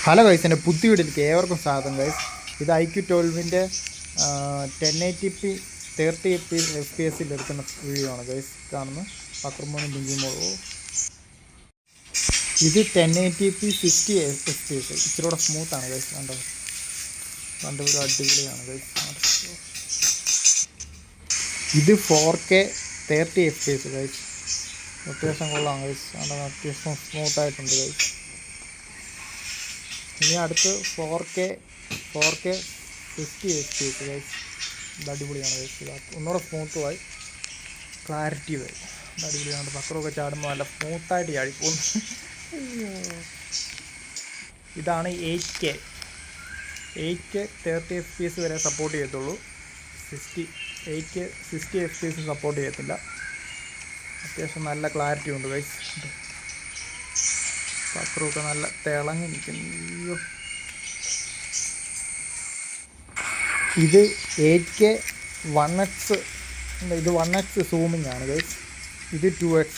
Hello guys, എൻ്റെ പുതിയ വീട്ടിലേക്ക് ഏവർക്കും സ്വാഗതം ഗൈസ്. ഇത് iQOO 1080p 30 FPS എടുക്കുന്ന വീഡിയോ ആണ് ഗൈസ് കാണുന്നത്. പക്രമോനും ബിഞ്ചുമോളോ ഇത് 1080p 60 FPS ഇച്ചിരി കൂടെ സ്മൂത്താണ് ഗൈസ്. കണ്ടൊരു അടിപൊളിയാണ് ഗൈസ്. ഇത് 4K 30 FPS ഗൈസ്. അത്യാവശ്യം കൊള്ളാം ഗൈസ്. അത്യാവശ്യം സ്മൂത്തായിട്ടുണ്ട് ഗൈസ്. ഇനി അടുത്ത് 4K 50 FPS ഗൈസ്. ഇത് അടിപൊളിയാണ് ഗൈസ്. ഇത് ഒന്നുകൂടെ സ്മൂത്തുമായി ക്ലാരിറ്റി വരും. ഇത് അടിപൊളിയാണ്. പത്രമൊക്കെ ചാടുമ്പോൾ നല്ല സ്മൂത്തായിട്ട് ചാടിപ്പോകുന്നു. ഇതാണ് 8K 30 FPS വരെ സപ്പോർട്ട് ചെയ്യത്തുള്ളൂ. 8K 60 FPS സപ്പോർട്ട് ചെയ്യത്തില്ല. അത്യാവശ്യം നല്ല ക്ലാരിറ്റി ഉണ്ട് ഗൈസ്. പത്രമൊക്കെ നല്ല തിളങ്ങി നിൽക്കുന്നു. ഇത് 8K 1x. ഇത് 1x സൂമിങ് ആണ് ഗൈസ്. ഇത് 2x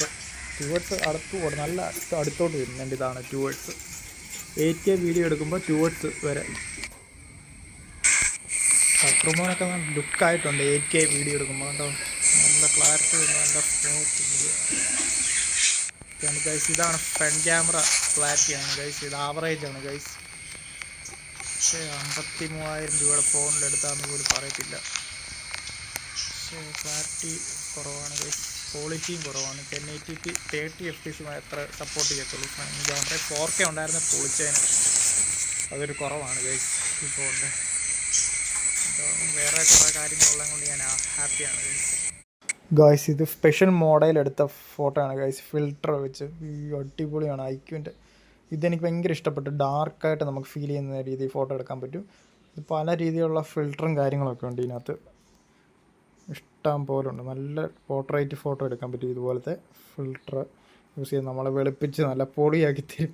നല്ല അടുത്തോട്ട് വരുന്നുണ്ട്. ഇതാണ് 2x. 8K വീഡിയോ എടുക്കുമ്പോൾ 2x വരെ പത്രമോനൊക്കെ നല്ല ലുക്കായിട്ടുണ്ട്. 8K വീഡിയോ എടുക്കുമ്പോൾ കേട്ടോ. നല്ല ക്ലാരിറ്റി വരുന്ന നല്ല സ്മൂത്ത് വീഡിയോ ഗൈസ്. ഇതാണ് ഫ്രണ്ട് ക്യാമറ ക്ലാരിറ്റിയാണ് ഗൈസ്. ഇത് ആവറേജാണ് ഗൈസ്. പക്ഷേ 53,000 രൂപയുടെ ഫോണിലെടുത്താന്ന് പോലും പറയത്തില്ല. പക്ഷേ ക്ലാരിറ്റി കുറവാണ് ഗൈസ്. ക്വാളിറ്റിയും കുറവാണ്. 1080p 30 FPS എത്ര സപ്പോർട്ട് ചെയ്യത്തുള്ളൂ. ക്യാമറ 4K ഉണ്ടായിരുന്ന പൊളിച്ചതിന് അതൊരു കുറവാണ് ഗൈസ് ഈ ഫോണിൻ്റെ. വേറെ കുറേ കാര്യങ്ങളുള്ളത് കൊണ്ട് ഞാൻ ഹാപ്പിയാണ് ഗൈസ്. ഗായ്സ് ഇത് സ്പെഷ്യൽ മോഡൽ എടുത്ത ഫോട്ടോ ആണ് ഗായ്സ്. ഫിൽറ്റർ വെച്ച് ഈ അടിപൊളിയാണ് iQOO. ഇതെനിക്ക് ഭയങ്കര ഇഷ്ടപ്പെട്ടു. ഡാർക്കായിട്ട് നമുക്ക് ഫീൽ ചെയ്യുന്ന രീതിയിൽ ഫോട്ടോ എടുക്കാൻ പറ്റും. ഇത് പല രീതിയിലുള്ള ഫിൽറ്ററും കാര്യങ്ങളൊക്കെ ഉണ്ട് ഇതിനകത്ത്. ഇഷ്ടം പോലെ ഉണ്ട്. നല്ല പോർട്രേറ്റ് ഫോട്ടോ എടുക്കാൻ പറ്റും. ഇതുപോലത്തെ ഫിൽറ്റർ യൂസ് ചെയ്ത് നമ്മളെ വെളുപ്പിച്ച് നല്ല പൊളിയാക്കി തരും.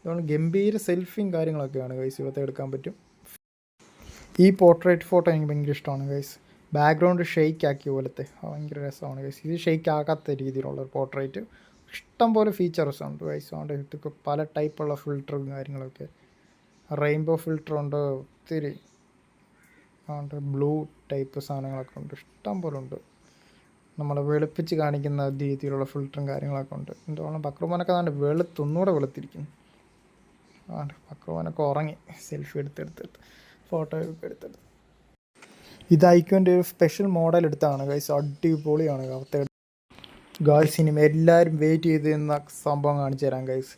ഇതുകൊണ്ട് ഗംഭീര സെൽഫിയും കാര്യങ്ങളൊക്കെയാണ് ഗൈസ്. ഇവത്തെ എടുക്കാൻ പറ്റും. ഈ പോർട്രേറ്റ് ഫോട്ടോ എനിക്ക് ഭയങ്കര ഇഷ്ടമാണ് ഗൈസ്. ബാക്ക്ഗ്രൗണ്ട് ഷെയ്ക്ക് ആക്കിയ പോലത്തെ ഭയങ്കര രസമാണ് ഗൈസ്. ഇത് ഷെയ്ക്ക് ആകാത്ത രീതിയിലുള്ളൊരു പോർട്രേറ്റ്. ഇഷ്ടം പോലെ ഫീച്ചേഴ്സ് ഉണ്ട് ഗൈസ്. അതുകൊണ്ട് ഇതൊക്കെ പല ടൈപ്പുള്ള ഫിൽറ്ററും കാര്യങ്ങളൊക്കെ. റെയിൻബോ ഫിൽറ്ററുണ്ട്, ഒത്തിരി അതുകൊണ്ട് ബ്ലൂ ടൈപ്പ് സാധനങ്ങളൊക്കെ ഉണ്ട്. ഇഷ്ടം പോലെ ഉണ്ട്. നമ്മളെ വെളുപ്പിച്ച് കാണിക്കുന്ന രീതിയിലുള്ള ഫിൽറ്ററും കാര്യങ്ങളൊക്കെ ഉണ്ട്. എന്തുകൊണ്ട് പക്രമോനൊക്കെ ഒന്നുകൂടെ വെളുത്തിരിക്കുന്നു. പക്രമോനൊക്കെ ഉറങ്ങി. സെൽഫി എടുത്തെടുത്ത് ഫോട്ടോ ഒക്കെ എടുത്തെടുത്ത്. ഇത് iQOO ഒരു സ്പെഷ്യൽ മോഡൽ എടുത്താണ് ഗൈസ്. അടിപൊളിയാണ് അവത്തെ ഗൈസ്. ഇനി എല്ലാവരും വെയിറ്റ് ചെയ്ത് നിന്ന സംഭവം കാണിച്ചു തരാം guys.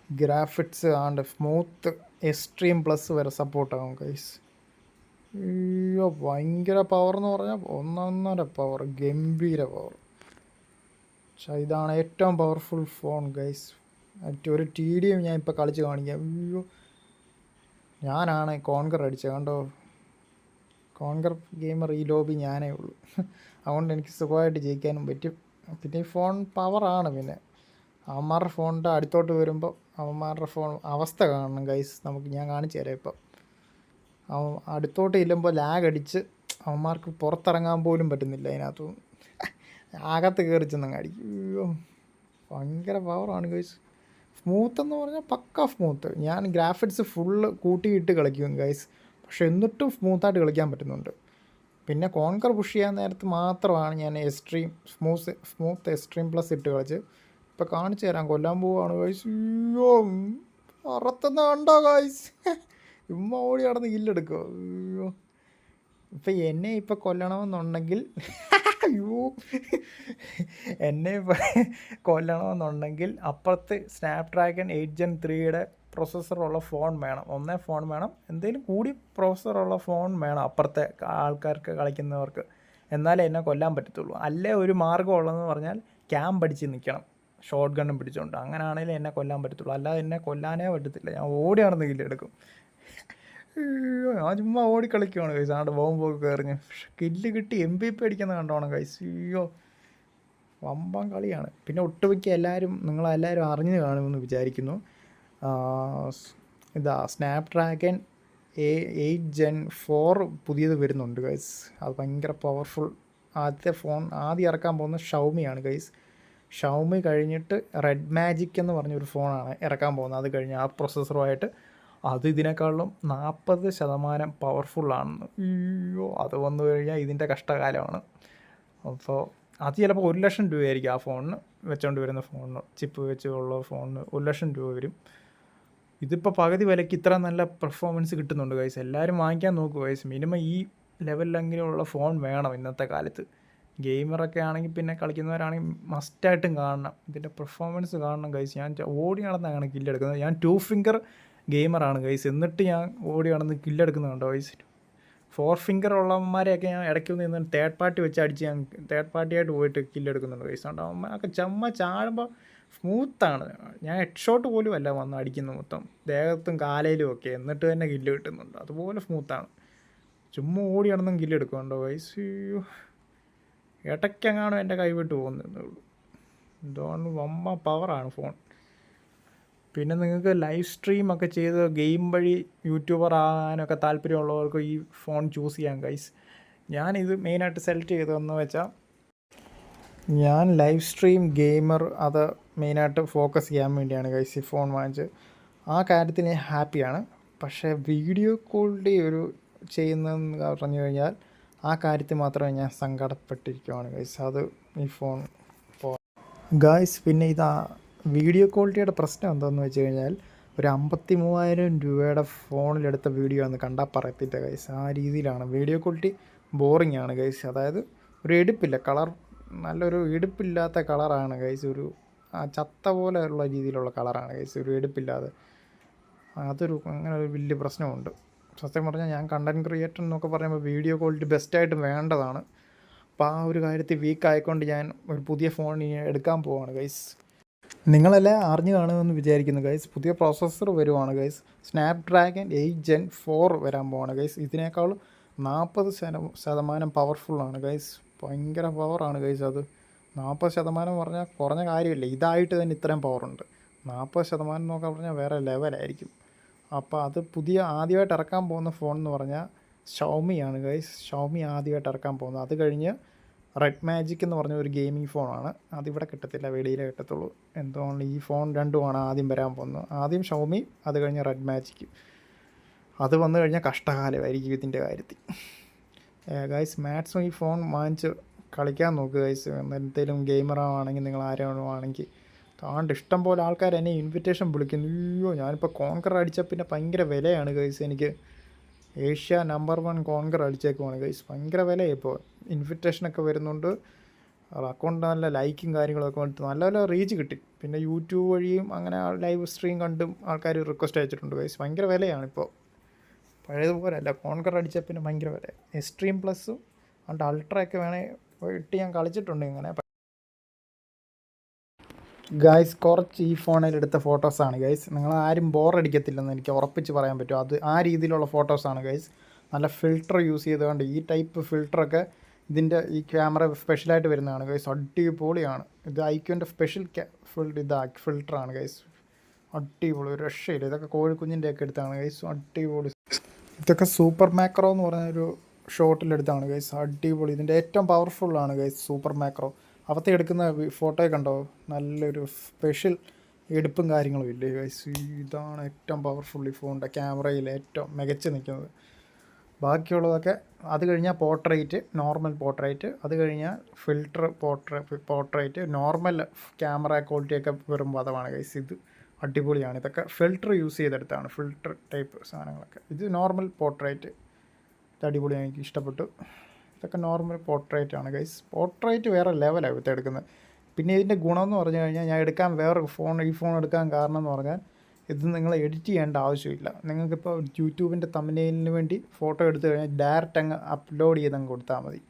Graphics smooth extreme plus വരെ സപ്പോർട്ടാകും ഗൈസ്. അയ്യോ ഭയങ്കര പവർ എന്ന് പറഞ്ഞാൽ ഒന്നൊന്നര പവർ, ഗംഭീര പവർ. പക്ഷേ ഇതാണ് ഏറ്റവും പവർഫുൾ ഫോൺ ഗൈസ്. ഒരു TDM ഞാൻ ഇപ്പോൾ കളിച്ച് കാണിക്കാം. അയ്യോ ഞാനാണ് കോൺകർ അടിച്ചത് കണ്ടോ. കോൺകർ ഗെയിമർ ഈ ലോബി ഞാനേ ഉള്ളൂ. അതുകൊണ്ട് എനിക്ക് സുഖമായിട്ട് ജയിക്കാനും പറ്റും. പിന്നെ ഈ ഫോൺ പവറാണ്. പിന്നെ അവന്മാരുടെ ഫോണിൻ്റെ അടുത്തോട്ട് വരുമ്പോൾ അവന്മാരുടെ ഫോൺ അവസ്ഥ കാണണം ഗൈസ്. ഞാൻ കാണിച്ചു തരാം. ഇപ്പം അടുത്തോട്ട് ചെല്ലുമ്പോൾ ലാഗ് അടിച്ച് അവന്മാർക്ക് പുറത്തിറങ്ങാൻ പോലും പറ്റുന്നില്ല. അതിനകത്ത് അകത്ത് കയറി ചെന്നങ്ങ് അടിക്കും. അയ്യോ ഭയങ്കര പവറാണ് ഗൈസ്. സ്മൂത്തെന്ന് പറഞ്ഞാൽ പക്ക സ്മൂത്ത്. ഞാൻ ഗ്രാഫിക്സ് ഫുള്ള് കൂട്ടിയിട്ട് കളിക്കും ഗൈസ്. പക്ഷെ എന്നിട്ടും സ്മൂത്തായിട്ട് കളിക്കാൻ പറ്റുന്നുണ്ട്. പിന്നെ കോൺകർ പുഷ് ചെയ്യാൻ നേരത്ത് മാത്രമാണ് ഞാൻ സ്മൂത്ത് എക്സ്ട്രീം പ്ലസ് ഇട്ട് കളിച്ച്. ഇപ്പം കാണിച്ചു തരാം. കൊല്ലാൻ പോവുകയാണ് ഗൈസ്. അയ്യോ അറത്തുന്ന കണ്ടോ ഗൈസ്. ഓടി നടന്ന് കില്ലെടുക്കുക. അയ്യോ ഇപ്പം എന്നെ ഇപ്പം കൊല്ലണമെന്നുണ്ടെങ്കിൽ അപ്പുറത്ത് സ്നാപ്ഡ്രാഗൺ 8 Gen 3 പ്രോസസ്സറുള്ള ഫോൺ വേണം. ഫോൺ വേണം, എന്തെങ്കിലും കൂടി പ്രോസസ്സറുള്ള ഫോൺ വേണം അപ്പുറത്തെ ആൾക്കാർക്ക് കളിക്കുന്നവർക്ക്. എന്നാലേ എന്നെ കൊല്ലാൻ പറ്റത്തുള്ളൂ. അല്ലേ ഒരു മാർഗ്ഗം ഉള്ളതെന്ന് പറഞ്ഞാൽ ക്യാം പഠിച്ച് നിൽക്കണം, ഷോട്ട് ഗണ്ണും പിടിച്ചുകൊണ്ട്. അങ്ങനെയാണെങ്കിലും എന്നെ കൊല്ലാൻ പറ്റത്തുള്ളൂ. അല്ലാതെ എന്നെ കൊല്ലാനേ പറ്റത്തില്ല. ഞാൻ ഓടി നടന്ന് കില്ലെടുക്കും. ഞാൻ ചുമ്മാ ഓടി കളിക്കുവാണ് കൈസ്. ആണ്ട് ബോംബൊക്കെ എറിഞ്ഞ് കില്ല് കിട്ടി MVP അടിക്കുന്നത് കണ്ടോണം കൈസ്. അയ്യോ വമ്പൻ കളിയാണ്. പിന്നെ ഒട്ടുമിക്ക നിങ്ങളെല്ലാവരും അറിഞ്ഞു കാണുമെന്ന് വിചാരിക്കുന്നു. സ്നാപ്ഡ്രാഗൺ 8 Gen 4 പുതിയത് വരുന്നുണ്ട് ഗൈസ്. അത് ഭയങ്കര പവർഫുൾ. ആദ്യം ഇറക്കാൻ പോകുന്ന ഷൗമിയാണ് ഗൈസ്. ഷൗമി കഴിഞ്ഞിട്ട് റെഡ് മാജിക് എന്ന് പറഞ്ഞൊരു ഫോണാണ് ഇറക്കാൻ പോകുന്നത്. അത് കഴിഞ്ഞ് ആ പ്രൊസസ്സറുമായിട്ട് അത് ഇതിനേക്കാളും 40% പവർഫുള്ളാണെന്ന്. അയ്യോ, അത് വന്നു കഴിഞ്ഞാൽ ഇതിൻ്റെ കഷ്ടകാലമാണ്. അപ്പോൾ അത് ചിലപ്പോൾ 1,00,000 രൂപയായിരിക്കും ആ ഫോണിന്, വെച്ചുകൊണ്ട് വരുന്ന ഫോണിന്, ചിപ്പ് വെച്ചുള്ള ഫോണിന് 1,00,000 രൂപ വരും. ഇതിപ്പോൾ പകുതി വിലയ്ക്ക് ഇത്ര നല്ല പെർഫോമൻസ് കിട്ടുന്നുണ്ട് ഗൈസ്. എല്ലാവരും വാങ്ങിക്കാൻ നോക്കുക ഗൈസ്. മിനിമം ഈ ലെവലിലെങ്കിലുള്ള ഫോൺ വേണം ഇന്നത്തെ കാലത്ത്. ഗെയിമറൊക്കെ ആണെങ്കിൽ പിന്നെ കളിക്കുന്നവരാണെങ്കിൽ മസ്റ്റായിട്ടും കാണണം, ഇതിൻ്റെ പെർഫോമൻസ് കാണണം ഗൈസ്. ഞാൻ ഓടി നടന്നാണ് കില്ലെടുക്കുന്നത്. ഞാൻ 2 ഫിംഗർ ഗെയിമറാണ് ഗൈസ്, എന്നിട്ട് ഞാൻ ഓടി നടന്ന് കില്ലെടുക്കുന്നുണ്ടോ ഗൈസ്. 4 ഫിംഗർ ഉള്ളവന്മാരെയൊക്കെ ഞാൻ ഇടയ്ക്ക് നിന്ന് തേർഡ് പാർട്ടി വെച്ച് അടിച്ച് ഞാൻ തേർഡ് പാർട്ടിയായിട്ട് പോയിട്ട് കില്ലെടുക്കുന്നുണ്ട് ഗൈസ്. അതുകൊണ്ട് അവന്മാരൊക്കെ ചുമ്മാ ചാടുമ്പോൾ സ്മൂത്താണ്. ഞാൻ ഹെഡ് ഷോട്ട് പോലും അല്ല വന്ന് അടിക്കുന്നത്, മൊത്തം ദേഹത്തും കാലയിലും ഒക്കെ, എന്നിട്ട് തന്നെ കില്ല് കിട്ടുന്നുണ്ട്. അതുപോലെ സ്മൂത്താണ്. ചുമ്മാ ഓടി നടന്നും കില്ലെടുക്കുന്നുണ്ടോ ഗൈസ്. ഇടയ്ക്കെങ്ങാണോ എൻ്റെ കൈവിട്ട് പോകുന്നതേ ഉള്ളൂ. എന്തുകൊണ്ട് വമ്പ പവറാണ് ഫോൺ. പിന്നെ നിങ്ങൾക്ക് ലൈവ് സ്ട്രീമൊക്കെ ചെയ്ത് ഗെയിം വഴി യൂട്യൂബർ ആകാനൊക്കെ താല്പര്യമുള്ളവർക്ക് ഈ ഫോൺ ചൂസ് ചെയ്യാം ഗൈസ്. ഞാനിത് മെയിനായിട്ട് സെലക്ട് ചെയ്തതെന്ന് വെച്ചാൽ, ഞാൻ ലൈവ് സ്ട്രീം ഗെയിമർ അത് മെയിനായിട്ട് ഫോക്കസ് ചെയ്യാൻ വേണ്ടിയാണ് ഗൈസ് ഈ ഫോൺ വാങ്ങിച്ചത്. ആ കാര്യത്തിൽ ഞാൻ ഹാപ്പിയാണ്. പക്ഷേ വീഡിയോ ക്വാളിറ്റി ചെയ്യുന്നതെന്ന് പറഞ്ഞു കഴിഞ്ഞാൽ ആ കാര്യത്തിൽ മാത്രമേ ഞാൻ സങ്കടപ്പെട്ടിരിക്കുകയാണ് ഗൈസ്. അത് ഈ ഫോൺ ഗൈസ്. പിന്നെ വീഡിയോ ക്വാളിറ്റിയുടെ പ്രശ്നം എന്താണെന്ന് വെച്ച് കഴിഞ്ഞാൽ, ഒരു 53,000 രൂപയുടെ ഫോണിലെടുത്ത വീഡിയോ എന്ന് കണ്ടാൽ പറയത്തില്ല ഗൈസ്. ആ രീതിയിലാണ് വീഡിയോ ക്വാളിറ്റി. ബോറിംഗ് ആണ് ഗൈസ്. അതായത് ഒരു എടുപ്പില്ല, കളർ നല്ലൊരു എടുപ്പില്ലാത്ത കളറാണ് ഗൈസ്. ചത്ത പോലെ ഉള്ള രീതിയിലുള്ള കളറാണ് ഗൈസ്, ഒരു എടുപ്പില്ലാതെ. അങ്ങനെ ഒരു വലിയ പ്രശ്നമുണ്ട്. സത്യം പറഞ്ഞാൽ ഞാൻ കണ്ടൻറ് ക്രിയേറ്റർ എന്നൊക്കെ പറയുമ്പോൾ വീഡിയോ ക്വാളിറ്റി ബെസ്റ്റായിട്ട് വേണ്ടതാണ്. അപ്പോൾ ആ ഒരു കാര്യത്തിൽ വീക്ക് ആയിക്കൊണ്ട് ഞാൻ ഒരു പുതിയ ഫോൺ എടുക്കാൻ പോവാണ് ഗൈസ്. നിങ്ങളെല്ലാം അറിഞ്ഞു കാണുമെന്ന് വിചാരിക്കുന്നു ഗൈസ്. പുതിയ പ്രോസസ്സർ വരുവാണ് ഗൈസ്. സ്നാപ്ഡ്രാഗൺ 8 Gen 4 വരാൻ പോവാണ് ഗൈസ്. ഇതിനേക്കാളും 40% പവർഫുള്ളാണ് ഗൈസ്. ഭയങ്കര പവറാണ് ഗൈസ്. അത് 40% പറഞ്ഞാൽ കുറഞ്ഞ കാര്യമില്ല. ഇതായിട്ട് തന്നെ ഇത്രയും പവറുണ്ട്. 40% എന്നൊക്കെ പറഞ്ഞാൽ വേറെ ലെവലായിരിക്കും. അപ്പോൾ അത് ആദ്യമായിട്ട് ഇറക്കാൻ പോകുന്ന ഫോൺ എന്ന് പറഞ്ഞാൽ ഷൗമിയാണ് ഗൈസ്. ഷൗമി ആദ്യമായിട്ട് ഇറക്കാൻ പോകുന്നത്. അത് കഴിഞ്ഞ് റെഡ് മാജിക് എന്ന് പറഞ്ഞ ഒരു ഗെയിമിംഗ് ഫോണാണ്. അതിവിടെ കിട്ടത്തില്ല, വെളിയിലേ കിട്ടത്തുള്ളൂ. എന്തുകൊണ്ട് ഈ ഫോൺ രണ്ടുമാണ് ആദ്യം വരാൻ പോകുന്നത്. ആദ്യം ഷൗമി, അത് കഴിഞ്ഞ് റെഡ് മാജിക്. അത് വന്നു കഴിഞ്ഞാൽ കഷ്ടകാലമായിരിക്കും ഇതിൻ്റെ കാര്യത്തിൽ ഗൈസ്. മാക്സിമം ഈ ഫോൺ വാങ്ങിച്ച് കളിക്കാൻ നോക്കുക ഗൈസ്. എന്തെങ്കിലും ഗെയിമറാണെങ്കിൽ നിങ്ങൾ ആരാണെങ്കിൽ ഇഷ്ടം പോലെ ആൾക്കാർ എന്നെ ഇൻവിറ്റേഷൻ വിളിക്കുന്നു. അയ്യോ, ഞാനിപ്പോൾ കോൺകർ അടിച്ചാൽ പിന്നെ ഭയങ്കര വിലയാണ് ഗൈസ്. എനിക്ക് ഏഷ്യ നമ്പർ 1 കോൺകർ അടിച്ചേക്കുവാണ് ഗൈസ്. ഭയങ്കര വിലയാണ് ഇപ്പോൾ. ഇൻവിറ്റേഷനൊക്കെ വരുന്നുണ്ട്. അക്കൗണ്ട് നല്ല ലൈക്കും കാര്യങ്ങളൊക്കെ വന്നിട്ട് നല്ല നല്ല റീച്ച് കിട്ടി. പിന്നെ യൂട്യൂബ് വഴിയും അങ്ങനെ ലൈവ് സ്ട്രീം കണ്ടും ആൾക്കാർ റിക്വസ്റ്റ് അയച്ചിട്ടുണ്ട് ഗൈസ്. ഭയങ്കര വിലയാണ് ഇപ്പോൾ, പഴയതുപോലെ അല്ല. കോൺകർ അടിച്ചാൽ പിന്നെ ഭയങ്കര വില. എക്സ്ട്രീം പ്ലസ്സും അതുകൊണ്ട് അൾട്രയൊക്കെ ഇട്ട് ഞാൻ കളിച്ചിട്ടുണ്ട് ഇങ്ങനെ ഗൈസ്. കുറച്ച് ഈ ഫോണിൽ എടുത്ത ഫോട്ടോസാണ് ഗൈസ്. നിങ്ങൾ ആരും ബോറടിക്കത്തില്ലെന്ന് എനിക്ക് ഉറപ്പിച്ച് പറയാൻ പറ്റും. ആ രീതിയിലുള്ള ഫോട്ടോസാണ് ഗൈസ്. നല്ല ഫിൽറ്റർ യൂസ് ചെയ്തുകൊണ്ട്, ഈ ടൈപ്പ് ഫിൽറ്ററൊക്കെ ഇതിൻ്റെ ഈ ക്യാമറ സ്പെഷ്യലായിട്ട് വരുന്നതാണ് ഗൈസ്. അടിപൊളിയാണ്. ഇത് ഐക്യുവിൻ്റെ സ്പെഷ്യൽ ഫിൽറ്ററാണ് ഗൈസ്. അടിപൊളി, ഒരു രക്ഷയില്ല. ഇതൊക്കെ കോഴിക്കുഞ്ഞിൻ്റെ ഒക്കെ എടുത്താണ് ഗൈസ്. അടിപൊളി. ഇതൊക്കെ സൂപ്പർ മാക്രോ എന്ന് പറഞ്ഞൊരു ഷോട്ടിലെടുത്താണ് ഗൈസ്. അടിപൊളി. ഇതിൻ്റെ ഏറ്റവും പവർഫുള്ളാണ് ഗൈസ് സൂപ്പർ മാക്രോ. അവത്തെ എടുക്കുന്ന ഫോട്ടോയെ കണ്ടോ, നല്ലൊരു സ്പെഷ്യൽ എടുപ്പും കാര്യങ്ങളും ഇല്ലേ ഗൈസ്. ഇതാണ് ഏറ്റവും പവർഫുൾ ഈ ഫോണിൻ്റെ ക്യാമറയിൽ ഏറ്റവും മികച്ച് നിൽക്കുന്നത്. ബാക്കിയുള്ളതൊക്കെ അത് കഴിഞ്ഞാൽ പോർട്രേറ്റ്, നോർമൽ പോർട്രേറ്റ്, അത് കഴിഞ്ഞാൽ ഫിൽറ്റർ പോർട്രേറ്റ്, നോർമൽ ക്യാമറ ക്വാളിറ്റിയൊക്കെ വെറും പദമാണ് ഗൈസ്. ഇത് അടിപൊളിയാണ്. ഇതൊക്കെ ഫിൽറ്റർ യൂസ് ചെയ്തെടുത്താണ്, ഫിൽറ്റർ ടൈപ്പ് സാധനങ്ങളൊക്കെ. ഇത് നോർമൽ പോർട്രേറ്റ്, ഇത് അടിപൊളിയാണ്, എനിക്ക് ഇഷ്ടപ്പെട്ടു. ഇതൊക്കെ നോർമൽ പോർട്രേറ്റ് ആണ് ഗൈസ്. പോർട്രേറ്റ് വേറെ ലെവലാണ് ഇവിടുത്തെ എടുക്കുന്നത്. പിന്നെ ഇതിൻ്റെ ഗുണമെന്ന് പറഞ്ഞു കഴിഞ്ഞാൽ, ഞാൻ എടുക്കാൻ വേറൊരു ഈ ഫോൺ എടുക്കാൻ കാരണം എന്ന് പറഞ്ഞാൽ, ഇത് നിങ്ങൾ എഡിറ്റ് ചെയ്യേണ്ട ആവശ്യമില്ല. നിങ്ങൾക്കിപ്പോൾ യൂട്യൂബിൻ്റെ തമ്പനെയിലിന് വേണ്ടി ഫോട്ടോ എടുത്തു കഴിഞ്ഞാൽ ഡയറക്റ്റ് അങ്ങ് അപ്ലോഡ് ചെയ്തങ്ങ് കൊടുത്താൽ മതി.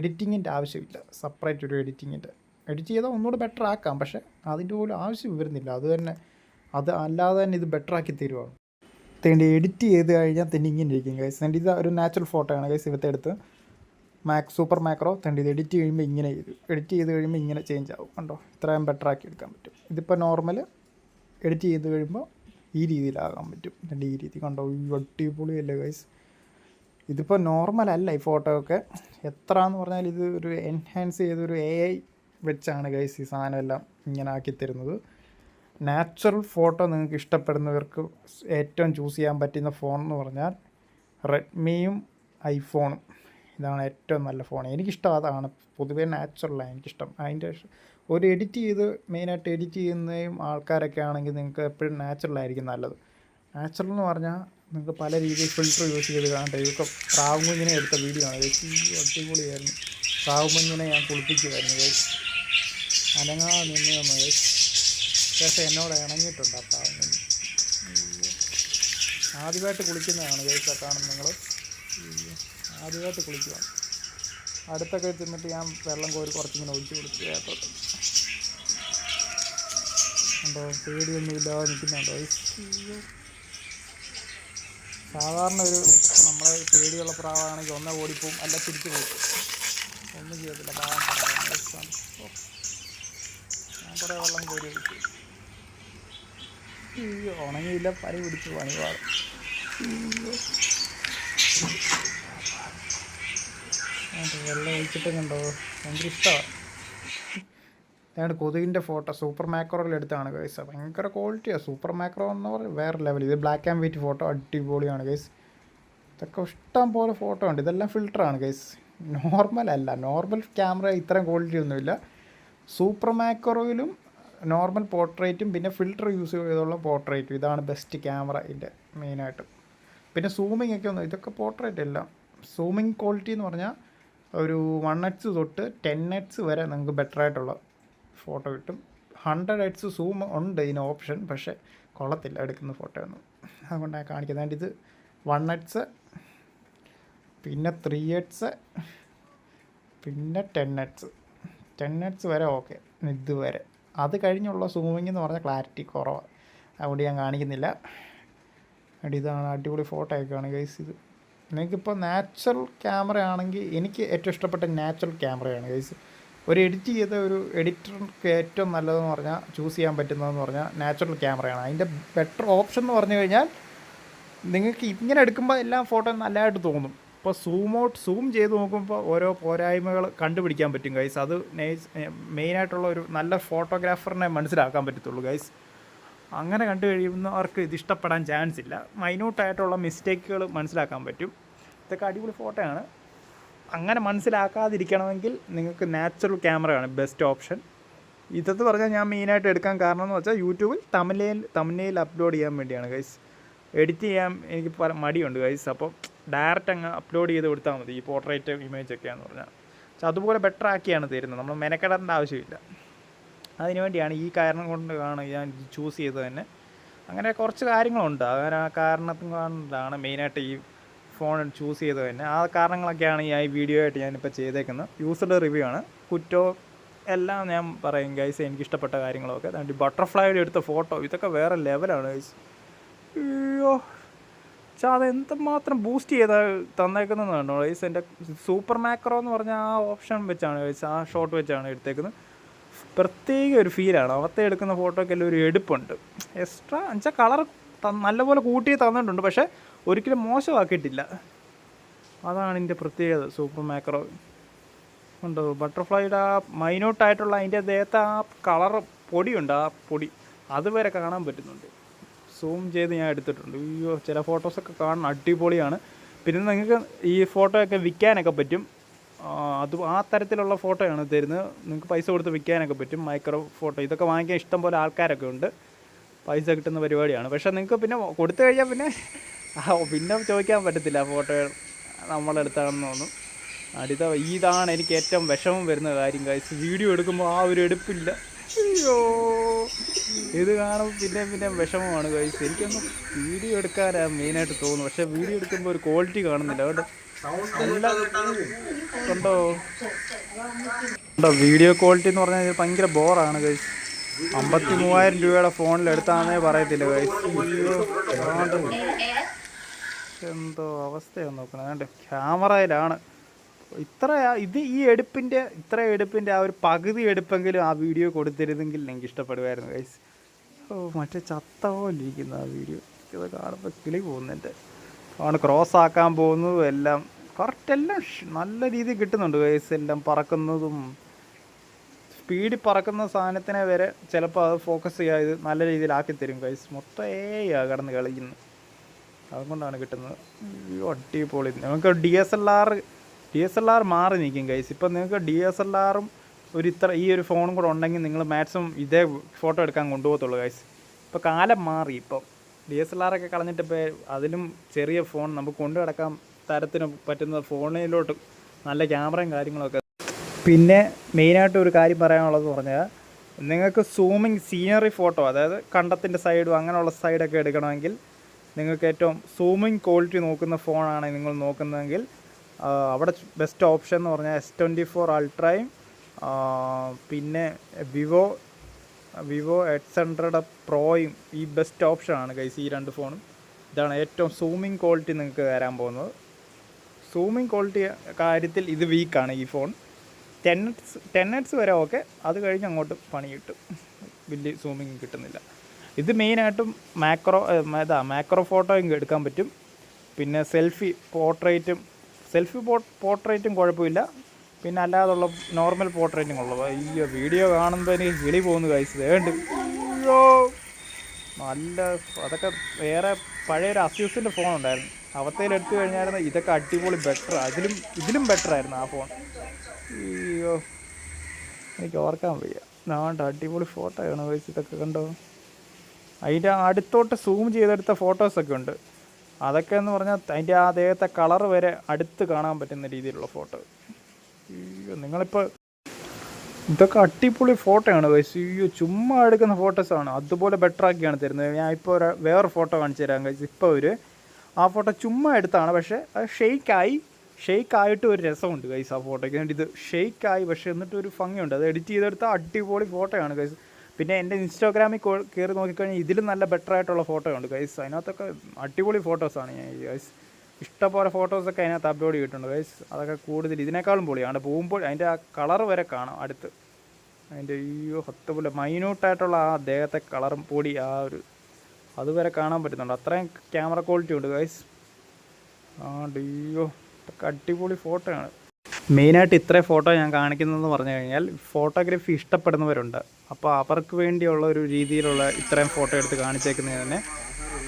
എഡിറ്റിങ്ങിൻ്റെ ആവശ്യമില്ല. സെപ്പറേറ്റ് ഒരു എഡിറ്റ് ചെയ്താൽ ഒന്നുകൂടെ ബെറ്റർ ആക്കാം. പക്ഷേ അതിൻ്റെ പോലും ആവശ്യം വരുന്നില്ല. അത് അല്ലാതെ തന്നെ ഇത് ബെറ്റർ ആക്കി തരുവാണ്. എഡിറ്റ് ചെയ്ത് കഴിഞ്ഞാൽ തന്നെ ഇങ്ങനെ ഇരിക്കും ഗൈസ്. ഇത് ഒരു നാച്ചുറൽ ഫോട്ടോ ആണ് ഗൈസ്. ഇവത്തെ എടുത്ത് സൂപ്പർ മാക്രോ ഇത് എഡിറ്റ് ചെയ്യുമ്പോൾ ഇങ്ങനെ എഡിറ്റ് ചെയ്ത് കഴിയുമ്പോൾ ഇങ്ങനെ ചേഞ്ച് ആവും. കണ്ടോ, ഇത്രയും ബെറ്റർ ആക്കി എടുക്കാൻ പറ്റും. ഇതിപ്പോൾ നോർമൽ എഡിറ്റ് ചെയ്ത് കഴിയുമ്പോൾ ഈ രീതിയിലാകാൻ പറ്റും. ഈ രീതി കണ്ടോ, അടിപൊളിയല്ലേ ഗൈസ്. ഇതിപ്പോൾ നോർമൽ അല്ല ഈ ഫോട്ടോ ഒക്കെ. എത്ര എന്ന് പറഞ്ഞാൽ ഇത് ഒരു എൻഹാൻസ് ചെയ്തൊരു AI വെച്ചാണ് ഗൈസ് ഈ സാധനം എല്ലാം ഇങ്ങനെ ആക്കി തരുന്നത്. നാച്ചുറൽ ഫോട്ടോ നിങ്ങൾക്ക് ഇഷ്ടപ്പെടുന്നവർക്ക് ഏറ്റവും ചൂസ് ചെയ്യാൻ പറ്റുന്ന ഫോൺ എന്ന് പറഞ്ഞാൽ റെഡ്മിയും ഐഫോണും. ഇതാണ് ഏറ്റവും നല്ല ഫോൺ. എനിക്കിഷ്ടം അതാണ്. പൊതുവേ നാച്ചുറലാണ് എനിക്കിഷ്ടം. അതിൻ്റെ ഒരു എഡിറ്റ് ചെയ്ത് മെയിനായിട്ട് എഡിറ്റ് ചെയ്യുന്നതും ആൾക്കാരൊക്കെ ആണെങ്കിൽ നിങ്ങൾക്ക് എപ്പോഴും നാച്ചുറലായിരിക്കും നല്ലത്. നാച്ചുറൽ എന്ന് പറഞ്ഞാൽ നിങ്ങൾക്ക് പല രീതിയിൽ ഫിൽറ്റർ യൂസ് ചെയ്ത് കാണട്ടെ. ഇതൊക്കെ പ്രാവുകുഞ്ഞിനെ എടുത്ത വീഡിയോ ആണ്. അടിപൊളിയായിരുന്നു. പ്രാവുകുഞ്ഞിനെ ഞാൻ കുളിപ്പിക്കുമായിരുന്നു ഗൈസ്. അനങ്ങാതെ നിന്ന് തന്നു ഗൈസ്. പക്ഷേ എന്നോട് ഇണങ്ങിയിട്ടുണ്ട് ആ പ്രാവുകുഞ്ഞ്. ആദ്യമായിട്ട് കുളിക്കുന്നതാണ് ഗൈസ്. കാണും നിങ്ങൾ ആദ്യമായിട്ട് കുളിക്കുകയാണ്. അടുത്തൊക്കെ ചെന്നിട്ട് ഞാൻ വെള്ളം കോരി കുറച്ചിങ്ങനെ ഒഴിച്ച് കൊടുത്തു കേട്ടോ. ഉണ്ടോ പേടിയൊന്നുമില്ലാതെ നിൽക്കുന്നുണ്ടോ? സാധാരണ ഒരു നമ്മളെ പേടിയുള്ള പ്രാവാണെങ്കിൽ ഒന്നേ ഓടിപ്പോവും, അല്ല തിരിച്ചു പോകും, ഒന്നും ചെയ്യത്തില്ല. പാവം പറയാം. ഞാൻ കുറേ വെള്ളം കോരി ഒഴിച്ചു. ഉണങ്ങിയില്ല, പനി പിടിച്ചു പണിപാട്. വെള്ളം ഒഴിച്ചിട്ട് കണ്ടോ, ഭയങ്കര ഇഷ്ടമാണ്. ഞാൻ കൊതുകിൻ്റെ ഫോട്ടോ സൂപ്പർ മാക്രോയിൽ എടുത്താണ് ഗൈസ്. ഭയങ്കര ക്വാളിറ്റിയാണ്. സൂപ്പർ മാക്രോ എന്ന് പറഞ്ഞാൽ വേറെ ലെവൽ. ഇത് ബ്ലാക്ക് ആൻഡ് വൈറ്റ് ഫോട്ടോ അടിപൊളിയാണ് ഗൈസ്. ഇതൊക്കെ ഇഷ്ടം പോലെ ഫോട്ടോ ഉണ്ട്. ഇതെല്ലാം ഫിൽറ്ററാണ് ഗൈസ്, നോർമൽ അല്ല. നോർമൽ ക്യാമറ ഇത്രയും ക്വാളിറ്റി ഒന്നുമില്ല. സൂപ്പർ മാക്രോയിലും നോർമൽ പോർട്രേറ്റും പിന്നെ ഫിൽറ്റർ യൂസ് ചെയ്തുള്ള പോർട്രേറ്റും ഇതാണ് ബെസ്റ്റ് ക്യാമറ ഇതിൻ്റെ മെയിനായിട്ട്. പിന്നെ സൂമിങ് ഒക്കെ ഒന്ന്, ഇതൊക്കെ പോർട്രേറ്റ് എല്ലാം. സൂമിങ് ക്വാളിറ്റി എന്ന് പറഞ്ഞാൽ ഒരു 1x തൊട്ട് 10x വരെ നിങ്ങൾക്ക് ബെറ്ററായിട്ടുള്ള ഫോട്ടോ കിട്ടും. 100x സൂം ഉണ്ട് ഇതിന് ഓപ്ഷൻ, പക്ഷേ കൊള്ളത്തില്ല എടുക്കുന്ന ഫോട്ടോ ഒന്നും. അതുകൊണ്ടാണ് കാണിക്കുന്നത്. ഇത് 1x, പിന്നെ 3x, പിന്നെ 10x വരെ ഓക്കെ. ഇതുവരെ അത് കഴിഞ്ഞുള്ള സൂമിങ് എന്ന് പറഞ്ഞാൽ ക്ലാരിറ്റി കുറവാണ്. അതുകൊണ്ട് ഞാൻ കാണിക്കുന്നില്ല. ഇതാണ് അടിപൊളി ഫോട്ടോ ഒക്കെയാണ് ഗൈസ്. ഇത് നിങ്ങൾക്കിപ്പോൾ നാച്ചുറൽ ക്യാമറ ആണെങ്കിൽ എനിക്ക് ഏറ്റവും ഇഷ്ടപ്പെട്ട നാച്ചുറൽ ക്യാമറയാണ് ഗൈസ്. ഒരു എഡിറ്റ് ചെയ്ത ഒരു എഡിറ്റർക്ക് ഏറ്റവും നല്ലതെന്ന് പറഞ്ഞാൽ ചൂസ് ചെയ്യാൻ പറ്റുന്നതെന്ന് പറഞ്ഞാൽ നാച്ചുറൽ ക്യാമറയാണ്. അതിൻ്റെ ബെറ്റർ ഓപ്ഷൻ എന്ന് പറഞ്ഞു കഴിഞ്ഞാൽ നിങ്ങൾക്ക് ഇങ്ങനെ എടുക്കുമ്പോൾ എല്ലാം ഫോട്ടോ നല്ലതായിട്ട് തോന്നും. ഇപ്പോൾ സൂം ചെയ്ത് നോക്കുമ്പോൾ ഓരോ പോരായ്മകൾ കണ്ടുപിടിക്കാൻ പറ്റും ഗൈസ്. അത് മെയിനായിട്ടുള്ള ഒരു നല്ല ഫോട്ടോഗ്രാഫറിനെ മനസ്സിലാക്കാൻ പറ്റത്തുള്ളൂ ഗൈസ്. അങ്ങനെ കണ്ടു കഴിയുന്നവർക്ക് ഇത് ഇഷ്ടപ്പെടാൻ ചാൻസ് ഇല്ല. മൈന്യൂട്ടായിട്ടുള്ള മിസ്റ്റേക്കുകൾ മനസ്സിലാക്കാൻ പറ്റും. ഇതൊക്കെ അടിപൊളി ഫോട്ടോയാണ്. അങ്ങനെ മനസ്സിലാക്കാതിരിക്കണമെങ്കിൽ നിങ്ങൾക്ക് നാച്ചുറൽ ക്യാമറയാണ് ബെസ്റ്റ് ഓപ്ഷൻ. ഇതെന്ന് പറഞ്ഞാൽ ഞാൻ മെയിനായിട്ട് എടുക്കാൻ കാരണം എന്ന് വെച്ചാൽ യൂട്യൂബിൽ തംബ്നെയിൽ അപ്ലോഡ് ചെയ്യാൻ വേണ്ടിയാണ് ഗൈസ്. എഡിറ്റ് ചെയ്യാൻ എനിക്ക് പല മടിയുണ്ട് ഗൈസ്. അപ്പോൾ ഡയറക്റ്റ് അങ്ങ് അപ്ലോഡ് ചെയ്ത് കൊടുത്താൽ മതി ഈ പോർട്രേറ്റ് ഇമേജ് ഒക്കെയാന്ന് പറഞ്ഞാൽ. പക്ഷെ അതുപോലെ ബെറ്റർ ആക്കിയാണ് തരുന്നത്. നമ്മൾ മെനക്കെടേണ്ട ആവശ്യമില്ല. അതിന് വേണ്ടിയാണ് ഈ കാരണം കൊണ്ടാണ് ഞാൻ ചൂസ് ചെയ്തത് തന്നെ. അങ്ങനെ കുറച്ച് കാര്യങ്ങളുണ്ട്. അങ്ങനെ ആ കാരണത്തിൽ കൊണ്ടാണ് മെയിനായിട്ട് ഈ ഫോൺ ചൂസ് ചെയ്തത് തന്നെ. ആ കാരണങ്ങളൊക്കെയാണ് ഈ വീഡിയോ ആയിട്ട് ഞാനിപ്പോൾ ചെയ്തേക്കുന്നത്. യൂസറുടെ റിവ്യൂ ആണ്. കുറ്റവും എല്ലാം ഞാൻ പറയും ഗൈസ്. എനിക്കിഷ്ടപ്പെട്ട കാര്യങ്ങളൊക്കെ. അതുകൊണ്ട് ബട്ടർഫ്ലൈയുടെ എടുത്ത ഫോട്ടോ ഇതൊക്കെ വേറെ ലെവലാണ് ഗൈസ്. അയ്യോ പക്ഷേ അത് എന്തുമാത്രം ബൂസ്റ്റ് ചെയ്താൽ തന്നേക്കുന്നതെന്ന് കണ്ടോ ഗൈസ്. എൻ്റെ സൂപ്പർ മാക്രോ എന്ന് പറഞ്ഞാൽ ആ ഓപ്ഷൻ വെച്ചാണ് ഗൈസ്, ആ ഷോട്ട് വെച്ചാണ് എടുത്തേക്കുന്നത്. പ്രത്യേക ഒരു ഫീലാണ്. അവത്തെ എടുക്കുന്ന ഫോട്ടോക്കെല്ലാം ഒരു എടുപ്പുണ്ട്. എക്സ്ട്രാ എന്നുവെച്ചാൽ കളർ നല്ലപോലെ കൂട്ടി തന്നിട്ടുണ്ട്, പക്ഷേ ഒരിക്കലും മോശമാക്കിയിട്ടില്ല. അതാണ് ഇതിൻ്റെ പ്രത്യേകത. സൂപ്പർ മാക്രോ ഉണ്ടോ ബട്ടർഫ്ലൈയുടെ ആ മൈന്യൂട്ടായിട്ടുള്ള അതിൻ്റെ ദേഹത്ത് ആ കളർ പൊടിയുണ്ട്, ആ പൊടി അതുവരെ കാണാൻ പറ്റുന്നുണ്ട്. സൂം ചെയ്ത് ഞാൻ എടുത്തിട്ടുണ്ട്. അയ്യോ ചില ഫോട്ടോസൊക്കെ കാണണം, അടിപൊളിയാണ്. പിന്നെ നിങ്ങൾക്ക് ഈ ഫോട്ടോയൊക്കെ വിൽക്കാനൊക്കെ പറ്റും. ആ തരത്തിലുള്ള ഫോട്ടോയാണ് തരുന്നത്. നിങ്ങൾക്ക് പൈസ കൊടുത്ത് വിൽക്കാനൊക്കെ പറ്റും. മൈക്രോ ഫോട്ടോ ഇതൊക്കെ വാങ്ങിക്കാൻ ഇഷ്ടം പോലെ ആൾക്കാരൊക്കെ ഉണ്ട്. പൈസ കിട്ടുന്ന പരിപാടിയാണ്. പക്ഷേ നിങ്ങൾക്ക് പിന്നെ കൊടുത്തു കഴിഞ്ഞാൽ പിന്നെ ചോദിക്കാൻ പറ്റത്തില്ല ഫോട്ടോ നമ്മളെടുത്താണെന്ന് തോന്നും. ഇതാണ് എനിക്ക് ഏറ്റവും വിഷമം വരുന്ന കാര്യം ഗൈസ്. വീഡിയോ എടുക്കുമ്പോൾ ആ ഒരു എടുപ്പില്ല. അയ്യോ ഇത് കാണുമ്പോൾ പിന്നെ വിഷമമാണ് ഗൈസ്. എനിക്കൊന്നും വീഡിയോ എടുക്കാനാണ് മെയിനായിട്ട് തോന്നുന്നു. പക്ഷേ വീഡിയോ എടുക്കുമ്പോൾ ഒരു ക്വാളിറ്റി കാണുന്നില്ല. അതുകൊണ്ട് കണ്ടോ വീഡിയോ ക്വാളിറ്റി എന്ന് പറഞ്ഞാൽ ഭയങ്കര ബോറാണ് ഗൈസ്. 53,000 രൂപയുടെ ഫോണിലെടുത്താന്നേ പറയത്തില്ല ഗൈസ്. എന്തോ അവസ്ഥയാണ് നോക്കണം. അതുകൊണ്ട് ക്യാമറയിലാണ് ഈ എടുപ്പിൻ്റെ ആ ഒരു പകുതി എടുപ്പെങ്കിലും ആ വീഡിയോ കൊടുത്തിരുന്നെങ്കിൽ എനിക്ക് ഇഷ്ടപ്പെടുമായിരുന്നു ഗൈസ്. മറ്റേ ചത്ത പോലെ ഇരിക്കുന്ന ആ വീഡിയോ ഇത് കാണുമ്പോൾ കിളി പോകുന്നുണ്ട്. ആണ് ക്രോസ് ആക്കാൻ പോകുന്നതും എല്ലാം കറക്റ്റ് എല്ലാം നല്ല രീതിയിൽ കിട്ടുന്നുണ്ട് ഗൈസ്. എല്ലാം പറക്കുന്നതും സ്പീഡിൽ പറക്കുന്ന സാധനത്തിനെ വരെ ചിലപ്പോൾ അത് ഫോക്കസ് ചെയ്യാതെ ഇത് നല്ല രീതിയിലാക്കി തരും ഗൈസ്. മൊത്തം കിടന്ന് കളിക്കുന്നു, അതുകൊണ്ടാണ് കിട്ടുന്നത്. അടിപൊളി. നിങ്ങൾക്ക് DSLR മാറി നിൽക്കും ഗൈസ്. ഇപ്പം നിങ്ങൾക്ക് DSLRും ഈ ഒരു ഫോണും കൂടെ ഉണ്ടെങ്കിൽ നിങ്ങൾ മാക്സിമം ഇതേ ഫോട്ടോ എടുക്കാൻ കൊണ്ടുപോകത്തുള്ളൂ ഗൈസ്. ഇപ്പോൾ കാലം മാറി. ഇപ്പം DSLR ഒക്കെ കളഞ്ഞിട്ട് ഇപ്പോൾ അതിലും ചെറിയ ഫോൺ നമുക്ക് കൊണ്ടു നടക്കാൻ തരത്തിന് പറ്റുന്ന ഫോണിലോട്ട് നല്ല ക്യാമറയും കാര്യങ്ങളൊക്കെ. പിന്നെ മെയിനായിട്ട് ഒരു കാര്യം പറയാനുള്ളതെന്ന് പറഞ്ഞാൽ, നിങ്ങൾക്ക് സീനറി ഫോട്ടോ, അതായത് കണ്ടത്തിൻ്റെ സൈഡും അങ്ങനെയുള്ള സൈഡൊക്കെ എടുക്കണമെങ്കിൽ നിങ്ങൾക്ക് ഏറ്റവും സൂമിങ് ക്വാളിറ്റി നോക്കുന്ന ഫോണാണ് നിങ്ങൾ നോക്കുന്നതെങ്കിൽ അവിടെ ബെസ്റ്റ് ഓപ്ഷൻ എന്ന് പറഞ്ഞാൽ S24 അൾട്രയും പിന്നെ വിവോ X100 പ്രോയും ഈ ബെസ്റ്റ് ഓപ്ഷനാണ് ഗൈസ്. ഈ 2 ഫോണും ഇതാണ് ഏറ്റവും സൂമിങ് ക്വാളിറ്റി നിങ്ങൾക്ക് വരാൻ പോകുന്നത്. സൂമിങ് ക്വാളിറ്റി കാര്യത്തിൽ ഇത് വീക്കാണ് ഈ ഫോൺ. 10x വരെ ഓക്കെ, അത് കഴിഞ്ഞ് അങ്ങോട്ട് പണി കിട്ടും, വലിയ സൂമിങ് കിട്ടുന്നില്ല. ഇത് മെയിനായിട്ടും മാക്രോ ഫോട്ടോയും എടുക്കാൻ പറ്റും. പിന്നെ പോർട്രേറ്റും കുഴപ്പമില്ല. പിന്നെ അല്ലാതുള്ള നോർമൽ പോർട്രേറ്റും ഉള്ളത്. അയ്യോ, വീഡിയോ കാണുമ്പോൾ എനിക്ക് കിളി പോകുന്നു ഗൈസ്. വേണ്ട, അയ്യോ നല്ല. അതൊക്കെ വേറെ പഴയൊരു അസ്യൂസിൻ്റെ ഫോൺ ഉണ്ടായിരുന്നു, അവത്തേൽ എടുത്തു കഴിഞ്ഞായിരുന്നു ഇതൊക്കെ അടിപൊളി ബെറ്റർ. ഇതിലും ബെറ്റർ ആയിരുന്നു ആ ഫോൺ. അയ്യോ, എനിക്ക് ഓർക്കാൻ വയ്യ. നാണ്ട് അടിപൊളി ഫോട്ടോയാണ് ഗൈസ്. ഇതൊക്കെ കണ്ടോ, അതിൻ്റെ അടുത്തോട്ട് സൂം ചെയ്തെടുത്ത ഫോട്ടോസൊക്കെ ഉണ്ട്. അതൊക്കെ എന്ന് പറഞ്ഞാൽ അതിൻ്റെ ആ ദേഹത്തെ കളർ വരെ അടുത്ത് കാണാൻ പറ്റുന്ന രീതിയിലുള്ള ഫോട്ടോ. അയ്യോ, നിങ്ങളിപ്പോൾ ഇതൊക്കെ അടിപൊളി ഫോട്ടോയാണ് ഗൈസ്. അയ്യോ, ചുമ്മാ എടുക്കുന്ന ഫോട്ടോസാണ്, അതുപോലെ ബെറ്ററാക്കിയാണ് തരുന്നത്. ഞാൻ ഇപ്പോൾ വേറെ ഫോട്ടോ കാണിച്ചു തരാം ഗൈസ്. ഇപ്പോൾ ആ ഫോട്ടോ ചുമ്മാ എടുത്താണ്, പക്ഷേ അത് ഷെയ്ക്കായിട്ട് ഒരു രസമുണ്ട് ഗൈസ് ആ ഫോട്ടോയ്ക്ക്. ഇത് ഷെയ്ക്കായി, പക്ഷേ എന്നിട്ട് ഒരു ഭംഗിയുണ്ട്. അത് എഡിറ്റ് ചെയ്തെടുത്താൽ അടിപൊളി ഫോട്ടോയാണ് ഗൈസ്. പിന്നെ എൻ്റെ ഇൻസ്റ്റാഗ്രാമിൽ കയറി നോക്കിക്കഴിഞ്ഞാൽ ഇതിലും നല്ല ബെറ്ററായിട്ടുള്ള ഫോട്ടോ ഉണ്ട് ഗൈസ്. അതിനകത്തൊക്കെ അടിപൊളി ഫോട്ടോസാണ് ഞാൻ ഗൈസ്. ഇഷ്ടംപോലെ ഫോട്ടോസൊക്കെ അതിനകത്ത് അപ്ലോഡ് ചെയ്തിട്ടുണ്ട് ഗൈസ്. അതൊക്കെ കൂടുതൽ ഇതിനേക്കാളും പൊളിയാണ്. പോകുമ്പോൾ അതിൻ്റെ ആ കളർ വരെ കാണാം അടുത്ത്. അതിൻ്റെ അതുപോലെ മൈന്യൂട്ടായിട്ടുള്ള ആ ദേഹത്തെ കളറും പൊടി അതുവരെ കാണാൻ പറ്റുന്നുണ്ട്. അത്രയും ക്യാമറ ക്വാളിറ്റി ഉണ്ട് ഗൈസ്. ഇതൊക്കെ അടിപൊളി ഫോട്ടോയാണ്. മെയിനായിട്ട് ഇത്രയും ഫോട്ടോ ഞാൻ കാണിക്കുന്നതെന്ന് പറഞ്ഞു കഴിഞ്ഞാൽ, ഫോട്ടോഗ്രാഫി ഇഷ്ടപ്പെടുന്നവരുണ്ട്. അപ്പോൾ അവർക്ക് വേണ്ടിയുള്ള ഒരു രീതിയിലുള്ള ഇത്രയും ഫോട്ടോ എടുത്ത് കാണിച്ചേക്കുന്നതിന് തന്നെ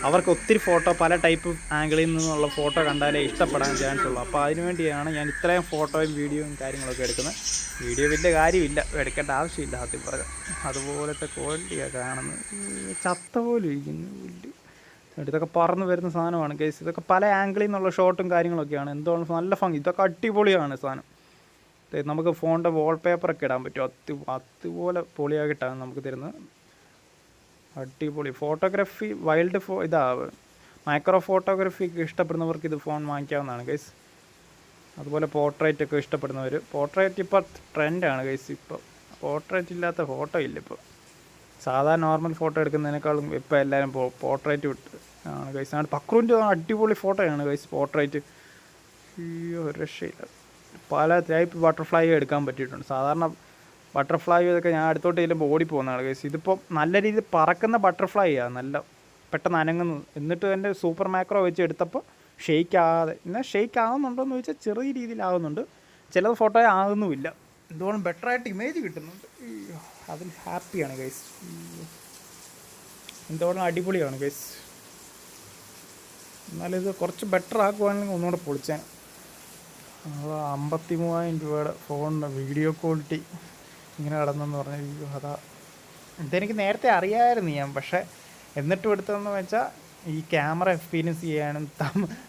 അവർക്ക് ഒത്തിരി ഫോട്ടോ പല ടൈപ്പ് ആംഗിളിൽ നിന്നുള്ള ഫോട്ടോ കണ്ടാലേ ഇഷ്ടപ്പെടാൻ ചാൻസ് ഉള്ളൂ. അപ്പോൾ അതിന് വേണ്ടിയാണ് ഞാൻ ഇത്രയും ഫോട്ടോയും വീഡിയോയും കാര്യങ്ങളൊക്കെ എടുക്കുന്നത്. വീഡിയോ വലിയ കാര്യമില്ല, എടുക്കേണ്ട ആവശ്യമില്ല സത്യം പറഞ്ഞാൽ. അതുപോലത്തെ ക്വാളിറ്റിയാണ് കാണുന്നത്. ചത്ത പോലും ഇരിക്കുന്നു പുല്ല്. ഇതൊക്കെ പറന്ന് വരുന്ന സാധനമാണ് ഗൈസ്. ഇതൊക്കെ പല ആംഗിളിൽ നിന്നുള്ള ഷോട്ടും കാര്യങ്ങളൊക്കെയാണ്. എന്താണ് നല്ല ഭംഗി. ഇതൊക്കെ അടിപൊളിയാണ് സാധനം. നമുക്ക് ഫോണിൻ്റെ വാൾപേപ്പറൊക്കെ ഇടാൻ പറ്റും. അതുപോലെ പൊളിയാക്കിയിട്ടാണ് നമുക്ക് തരുന്നത്. അടിപൊളി ഫോട്ടോഗ്രാഫി. മൈക്രോ ഫോട്ടോഗ്രാഫിക്ക് ഇഷ്ടപ്പെടുന്നവർക്ക് ഇത് ഫോൺ വാങ്ങിക്കാവുന്നതാണ് ഗൈസ്. അതുപോലെ പോർട്രേറ്റൊക്കെ ഇഷ്ടപ്പെടുന്നവർ. പോർട്രേറ്റ് ഇപ്പോൾ ട്രെൻഡാണ് ഗൈസ്. ഇപ്പോൾ പോർട്രേറ്റ് ഇല്ലാത്ത ഫോട്ടോ ഇല്ല. ഇപ്പോൾ സാധാരണ നോർമൽ ഫോട്ടോ എടുക്കുന്നതിനേക്കാളും ഇപ്പോൾ എല്ലാവരും പോർട്രേറ്റ് ആണ് ഗൈസ്. ആണ് പക്രുവിൻ്റെ അടിപൊളി ഫോട്ടോയാണ് ഗൈസ് പോർട്രേറ്റ്. ഒരു രക്ഷയില്ല. പല ടൈപ്പ് ബട്ടർഫ്ലൈ എടുക്കാൻ പറ്റിയിട്ടുണ്ട്. സാധാരണ ബട്ടർഫ്ലൈ ഇതൊക്കെ ഞാൻ അടുത്തോട്ട് ചെല്ലുമ്പോൾ ഓടിപ്പോകുന്നതാണ് ഗൈസ്. ഇതിപ്പോൾ നല്ല രീതിയിൽ പറക്കുന്ന ബട്ടർഫ്ലൈ ആണ്, നല്ല പെട്ടെന്ന് അനങ്ങുന്നത്. എന്നിട്ട് എൻ്റെ സൂപ്പർ മാക്രോ വെച്ച് എടുത്തപ്പോൾ ഷെയ്ക്ക് ആകുന്നുണ്ടോയെന്ന് ചോദിച്ചാൽ ചെറിയ രീതിയിലാകുന്നുണ്ട്. ചിലത് ഫോട്ടോ ആകുന്നുമില്ല. എന്തുകൊണ്ട് ബെറ്ററായിട്ട് ഇമേജ് കിട്ടുന്നുണ്ട്. അതിൽ ഹാപ്പിയാണ് ഗൈസ്. എന്തുകൊണ്ട് അടിപൊളിയാണ് ഗൈസ്. എന്നാലിത് കുറച്ച് ബെറ്റർ ആക്കുവാണെങ്കിൽ ഒന്നുകൂടെ പൊളിച്ചാൻ. 53,000 രൂപയുടെ ഫോണിൻ്റെ വീഡിയോ ക്വാളിറ്റി ഇങ്ങനെ കിടന്നെന്ന് പറഞ്ഞാൽ ഇതെനിക്ക് നേരത്തെ അറിയാമായിരുന്നു ഞാൻ. പക്ഷേ എന്നിട്ടും എടുത്തതെന്ന് വെച്ചാൽ ഈ ക്യാമറ എക്സ്പീരിയൻസ് ചെയ്യാനും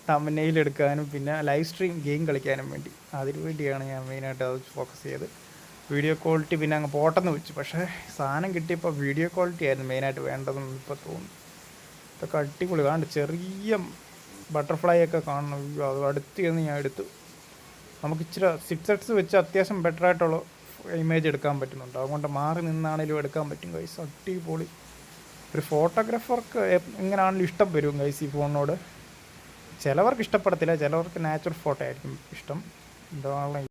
തമ്പനെയിൽ എടുക്കാനും പിന്നെ ലൈവ് സ്ട്രീം ഗെയിം കളിക്കാനും വേണ്ടി, അതിനു വേണ്ടിയാണ് ഞാൻ മെയിനായിട്ട് അത് ഫോക്കസ് ചെയ്ത്. വീഡിയോ ക്വാളിറ്റി പിന്നെ അങ്ങ് പോട്ടെന്ന് വെച്ചു. പക്ഷേ സാധനം കിട്ടിയപ്പോൾ വീഡിയോ ക്വാളിറ്റി ആയിരുന്നു മെയിനായിട്ട് വേണ്ടതെന്ന് ഇപ്പോൾ തോന്നുന്നു. ഇതൊക്കെ അടിപൊളി. കാണുന്നുണ്ട് ചെറിയ ബട്ടർഫ്ലൈ ഒക്കെ കാണണം. അത് അടുത്ത് ചെന്ന് ഞാൻ എടുത്തു. നമുക്ക് ഇച്ചിരി 6x വെച്ച് അത്യാവശ്യം ബെറ്ററായിട്ടുള്ള ഇമേജ് എടുക്കാൻ പറ്റുന്നുണ്ട്. അതുകൊണ്ട് മാറി നിന്നാണെങ്കിലും എടുക്കാൻ പറ്റും ഗൈസ്. അടിപൊളി. ഒരു ഫോട്ടോഗ്രാഫർക്ക് എങ്ങനെയാണെങ്കിലും ഇഷ്ടം വരും ഗൈസ് ഈ ഫോണിനോട്. ചിലവർക്ക് ഇഷ്ടപ്പെടത്തില്ല, ചിലവർക്ക് നാച്ചുറൽ ഫോട്ടോ ആയിരിക്കും ഇഷ്ടം. എന്താണ്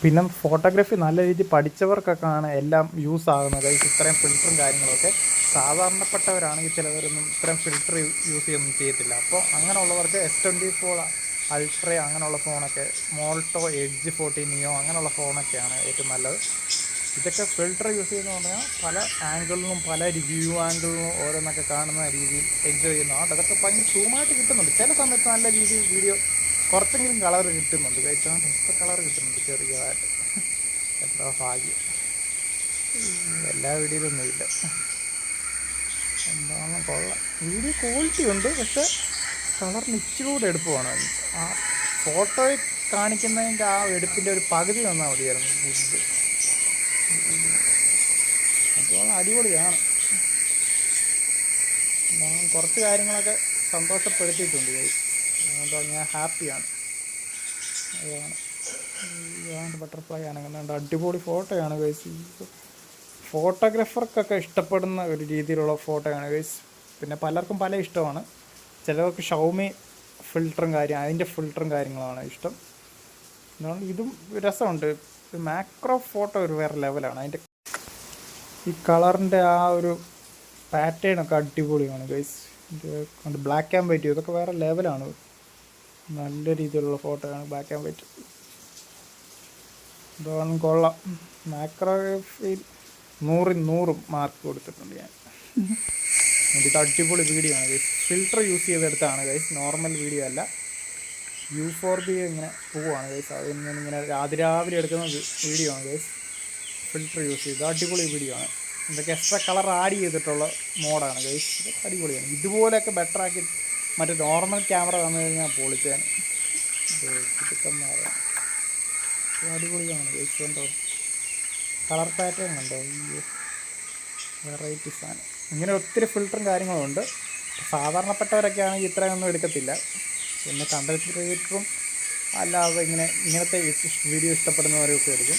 പിന്നെ ഫോട്ടോഗ്രാഫി നല്ല രീതിയിൽ പഠിച്ചവർക്കൊക്കെയാണ് എല്ലാം യൂസ് ആകുന്നത് ഗൈസ്. ഇത്രയും ഫിൽറ്ററും കാര്യങ്ങളൊക്കെ സാധാരണപ്പെട്ടവരാണെങ്കിൽ ചിലവരൊന്നും ഇത്രയും ഫിൽറ്റർ യൂസ് ചെയ്യൊന്നും ചെയ്യത്തില്ല. അപ്പോൾ അങ്ങനെയുള്ളവർക്ക് S24 അൾട്ര അങ്ങനെയുള്ള ഫോണൊക്കെ, മോൾട്ടോ എഡ്ജ് 40 നിയോ അങ്ങനെയുള്ള ഫോണൊക്കെയാണ് ഏറ്റവും നല്ലത്. ഇതൊക്കെ ഫിൽട്ടർ യൂസ് ചെയ്യുന്ന പറഞ്ഞാൽ പല ആംഗിളിലും പല വ്യൂ ആംഗിളിലും ഓരോന്നൊക്കെ കാണുന്ന രീതിയിൽ എൻജോയ് ചെയ്യുന്നതാണ്. അതൊക്കെ ഭയങ്കര സൂമായിട്ട് കിട്ടുന്നുണ്ട്. ചില സമയത്ത് നല്ല രീതിയിൽ വീഡിയോ കുറച്ചെങ്കിലും കളർ കിട്ടുന്നുണ്ട്. കഴിച്ചാൽ ഇപ്പോൾ കളർ കിട്ടുന്നുണ്ട് ചെറിയതായിട്ട്. എത്ര ഭാഗ്യം. എല്ലാ വീഡിയോയിലൊന്നും ഇല്ല. എന്താണ് കൊള്ളാം. വീഡിയോ ക്വാളിറ്റി ഉണ്ട്, പക്ഷെ കളറിന് ഇച്ചിരി കൂടെ എടുപ്പമാണ്. ആ ഫോട്ടോയിൽ കാണിക്കുന്നതിൻ്റെ ആ എടുപ്പിൻ്റെ ഒരു പകുതി വന്നാൽ മതിയായിരുന്നു. ഇത് അപ്പോൾ അടിപൊളിയാണ്. കുറച്ച് കാര്യങ്ങളൊക്കെ സന്തോഷപ്പെടുത്തിയിട്ടുണ്ട്. അതുകൊണ്ട് ഞാൻ ഹാപ്പിയാണ്. അതാണ് ബട്ടർഫ്ലൈ ആണെങ്കിൽ അടിപൊളി ഫോട്ടോയാണ് ഗൈസ്. ഫോട്ടോഗ്രാഫർക്കൊക്കെ ഇഷ്ടപ്പെടുന്ന ഒരു രീതിയിലുള്ള ഫോട്ടോയാണ് ഗൈസ്. പിന്നെ പലർക്കും പല ഇഷ്ടമാണ്. ചിലർക്ക് ഷൗമി ഫിൽറ്ററും അതിൻ്റെ ഫിൽറ്ററും കാര്യങ്ങളാണ് ഇഷ്ടം. അതുകൊണ്ട് ഇതും രസമുണ്ട്. മാക്രോ ഫോട്ടോ ഒരു വേറെ ലെവലാണ്. അതിൻ്റെ ഈ കളറിൻ്റെ ആ ഒരു പാറ്റേണൊക്കെ അടിപൊളിയാണ് ഗൈസ്. ഇത് കൊണ്ട് ബ്ലാക്ക് ആൻഡ് വൈറ്റ് ഇതൊക്കെ വേറെ ലെവലാണ്. നല്ല രീതിയിലുള്ള ഫോട്ടോയാണ് ബ്ലാക്ക് ആൻഡ് വൈറ്റ്. ഇതാണ് കൊള്ളാം. മാക്രോഗ്രാഫിയിൽ 100 മാർക്ക് കൊടുത്തിട്ടുണ്ട് ഞാൻ. ഇത് അടിപൊളി വീഡിയോ ആണ് ഗൈസ്. ഫിൽറ്റർ യൂസ് ചെയ്തെടുത്താണ് ഗൈസ്, നോർമൽ വീഡിയോ അല്ല. U4B ഇങ്ങനെ പോവുകയാണ് ഗൈസ്. അത് ഇങ്ങനെ രാവിലെ എടുക്കുന്ന വീഡിയോ ആണ് ഗൈസ്. ഫിൽറ്റർ യൂസ് ചെയ്ത് അടിപൊളി വീഡിയോ ആണ്. ഇതൊക്കെ എക്സ്ട്രാ കളർ ആഡ് ചെയ്തിട്ടുള്ള മോഡാണ് ഗൈസ്. ഇതൊക്കെ അടിപൊളിയാണ്. ഇതുപോലെയൊക്കെ ബെറ്ററാക്കി മറ്റേ നോർമൽ ക്യാമറ വന്നു കഴിഞ്ഞാൽ പൊളിച്ചാണ്. ചിക്കന്മാരാണ്. അടിപൊളിയാണ് ഗൈസ്. കണ്ടോ കളർ പാറ്റേൺ കണ്ടോ, വെറൈറ്റി സാധനം. ഇങ്ങനെ ഒത്തിരി ഫിൽറ്ററും കാര്യങ്ങളുണ്ട്. സാധാരണപ്പെട്ടവരൊക്കെ ആണെങ്കിൽ ഇത്രയൊന്നും എടുക്കത്തില്ല. പിന്നെ കണ്ടന്റ് ക്രിയേറ്ററും അല്ലാതെ ഇങ്ങനത്തെ വീഡിയോ ഇഷ്ടപ്പെടുന്നവരൊക്കെ എടുക്കും.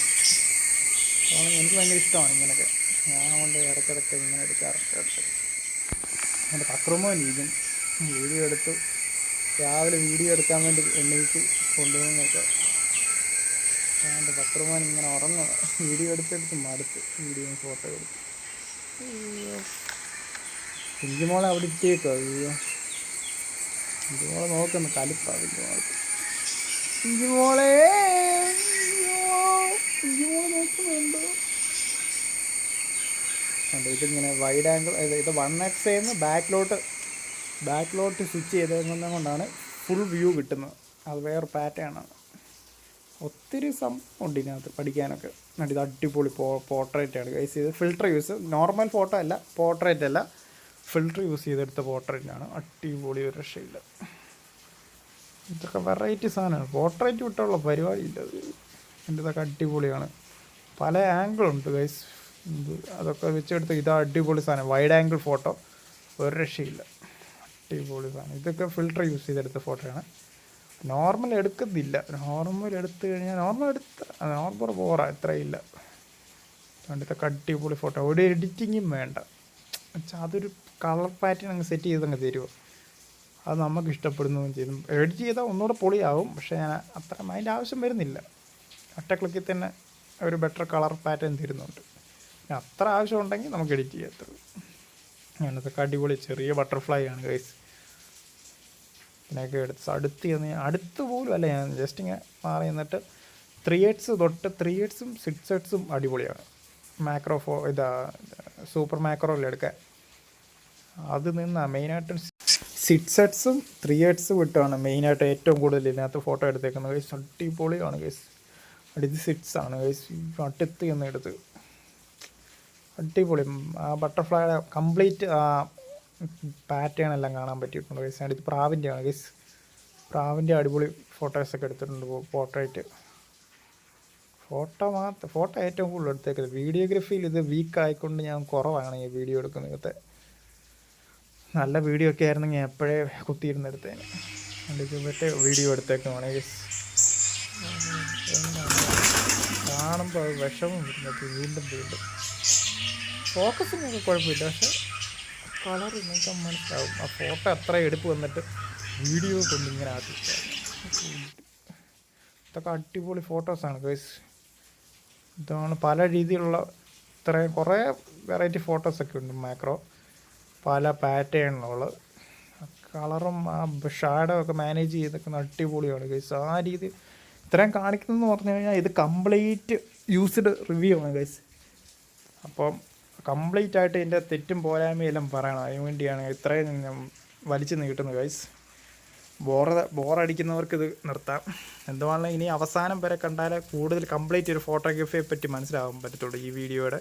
അപ്പോൾ എനിക്ക് ഭയങ്കര ഇഷ്ടമാണ് ഇങ്ങനെയൊക്കെ. ഞാൻ കൊണ്ട് ഇടയ്ക്കിടയ്ക്ക് ഇങ്ങനെ എടുക്കാറുണ്ട്. എൻ്റെ പക്രമോൻ ഇരിക്കും വീഡിയോ എടുത്തു. രാവിലെ വീഡിയോ എടുക്കാൻ വേണ്ടി എണ്ണീച്ച് കൊണ്ടുപോകുന്നൊക്കെ. എൻ്റെ പക്രമോൻ ഇങ്ങനെ ഉറങ്ങുക. വീഡിയോ എടുത്തെടുത്ത് മടുത്ത്. വീഡിയോയും ഫോട്ടോ എടുത്ത് കുഞ്ഞുമോളെ അവിടെ ഇട്ടേക്കോ. കുഞ്ഞുമോളെ നോക്കുന്നു കലിപ്പാ. കുഞ്ഞുമോളെ നോക്കുന്നുണ്ടോ? ഉണ്ട്. ഇതിങ്ങനെ വൈഡ് ആംഗിൾ, ഇത് 1x ബാക്കിലോട്ട് സ്വിച്ച് ചെയ്തേക്കുന്നത് കൊണ്ടാണ് ഫുൾ വ്യൂ കിട്ടുന്നത്. അത് വേറെ പാറ്റേണാണ്. ഒത്തിരി ഉണ്ട് ഇതിനകത്ത് പഠിക്കാനൊക്കെ. ഇത് അടിപൊളി പോർട്രേറ്റാണ് ഗൈസ്. ഇത് ഫിൽറ്റർ യൂസ്, നോർമൽ ഫോട്ടോ അല്ല, പോർട്രേറ്റ് അല്ല, ഫിൽറ്റർ യൂസ് ചെയ്തെടുത്ത പോർട്രേറ്റാണ്. അടിപൊളി, ഒരു രക്ഷയില്ല. ഇതൊക്കെ വെറൈറ്റി സാധനമാണ്. പോർട്രേറ്റ് വിട്ടുള്ള പരിപാടിയില്ല. എൻ്റെ ഇതൊക്കെ അടിപൊളിയാണ്. പല ആംഗിളുണ്ട് ഗൈസ്. അതൊക്കെ വെച്ചെടുത്ത് ഇത് അടിപൊളി സാധനം. വൈഡ് ആംഗിൾ ഫോട്ടോ ഒരു രക്ഷയില്ല. അടിപൊളി സാധനം. ഇതൊക്കെ ഫിൽറ്റർ യൂസ് ചെയ്തെടുത്ത ഫോട്ടോയാണ്. നോർമൽ എടുക്കുന്നില്ല. നോർമൽ എടുത്തു കഴിഞ്ഞാൽ നോർമൽ പോറാ, ഇത്രയില്ല. അതുകൊണ്ട് ഇതൊക്കെ അടിപൊളി ഫോട്ടോ. ഒരു എഡിറ്റിങ്ങും വേണ്ട. വെച്ചാൽ അതൊരു കളർ പാറ്റേൺ അങ്ങ് സെറ്റ് ചെയ്തങ്ങ് തരുമോ. അത് നമുക്ക് ഇഷ്ടപ്പെടുന്നതും ചെയ്യും. എഡിറ്റ് ചെയ്താൽ ഒന്നുകൂടെ പൊളിയാവും. പക്ഷേ ഞാൻ അതിൻ്റെ ആവശ്യം വരുന്നില്ല. ഒറ്റ ക്ലിക്കിൽ തന്നെ ഒരു ബെറ്റർ കളർ പാറ്റേൺ തരുന്നുണ്ട്. അത്ര ആവശ്യം ഉണ്ടെങ്കിൽ നമുക്ക് എഡിറ്റ് ചെയ്യാത്തുള്ളൂ. ഞാനതൊക്കെ അടിപൊളി ചെറിയ ബട്ടർഫ്ലൈ ആണ് ഗൈസ്. ഇതിനൊക്കെ അടുത്ത് പോലും അല്ല, ഞാൻ ജസ്റ്റ് ഇങ്ങനെ മാറി നിന്നിട്ട് 3x തൊട്ട് 3xും 6xും അടിപൊളിയാണ്. സൂപ്പർ മാക്രോയിൽ എടുക്കാൻ അത് നിന്നാണ് മെയിനായിട്ടും. 6xും 3xും വിട്ടാണ് മെയിനായിട്ട് ഏറ്റവും കൂടുതൽ ഇതിനകത്ത് ഫോട്ടോ എടുത്തേക്കുന്നത് ഗൈസ്. അടിപൊളിയാണ് ഗൈസ്. ഇത് 6 ആണ് ഗൈസ്. അടുത്ത് എന്ന് എടുത്ത് അടിപൊളി. ആ ബട്ടർഫ്ലൈയുടെ കംപ്ലീറ്റ് ആ പാറ്റേൺ എല്ലാം കാണാൻ പറ്റിയിട്ടുണ്ട് ഗൈസ്. അടുത്ത് പ്രാവിൻ്റെ ആണ് ഗൈസ്. പ്രാവിൻ്റെ അടിപൊളി ഫോട്ടോസൊക്കെ എടുത്തിട്ടുണ്ട്. പോർട്രേറ്റ് ഫോട്ടോ ഏറ്റവും കൂടുതൽ എടുത്തേക്കുന്നത്. വീഡിയോഗ്രാഫിയിൽ ഇത് വീക്ക് ആയിക്കൊണ്ട് ഞാൻ കുറവാണ് ഈ വീഡിയോ എടുക്കുന്നത്. നല്ല വീഡിയോ ഒക്കെ ആയിരുന്നെങ്കിൽ ഞാൻ എപ്പോഴേ കുത്തിയിരുന്ന് എടുത്തേനെ. മറ്റേ വീഡിയോ എടുത്തേക്കുവാണ് ഗൈസ്. കാണുമ്പോൾ അത് വിഷമം വരുന്നത് വീണ്ടും ഫോക്കസിനൊക്കെ കുഴപ്പമില്ല. പക്ഷെ കളർ നിങ്ങൾക്ക് മനസ്സിലാവും. ആ ഫോട്ടോ അത്ര എടുപ്പ് വന്നിട്ട് വീഡിയോ കൊണ്ട് ഇങ്ങനെ ആക്കിയിട്ടാണ്. ഇതൊക്കെ അടിപൊളി ഫോട്ടോസാണ് ഗൈസ്. ഇതാണ് പല രീതിയിലുള്ള കുറേ വെറൈറ്റി ഫോട്ടോസൊക്കെ ഉണ്ട്. മാക്രോ പല പാറ്റേണിലുള്ളത്. കളറും ആ ഷാഡോ ഒക്കെ മാനേജ് ചെയ്തൊക്കെ അടിപൊളിയാണ് ഗൈസ്. ആ രീതി ഇത്രയും കാണിക്കുന്നതെന്ന് പറഞ്ഞു കഴിഞ്ഞാൽ ഇത് കംപ്ലീറ്റ് യൂസ്ഡ് റിവ്യൂ ആണ് ഗൈസ്. അപ്പം കംപ്ലീറ്റ് ആയിട്ട് ഇതിൻ്റെ തെറ്റും പോരായ്മയെല്ലാം പറയണം. അതിന് വേണ്ടിയാണ് ഇത്രയും ഞാൻ വലിച്ചു നീട്ടുന്നത് ഗൈസ്. ബോറടിക്കുന്നവർക്ക് ഇത് നിർത്താം. എന്തുവാണെങ്കിലും ഇനി അവസാനം വരെ കണ്ടാലേ കൂടുതൽ കംപ്ലീറ്റ് ഒരു ഫോട്ടോഗ്രാഫിയെ പറ്റി മനസ്സിലാകാൻ പറ്റത്തുള്ളൂ. ഈ വീഡിയോയുടെ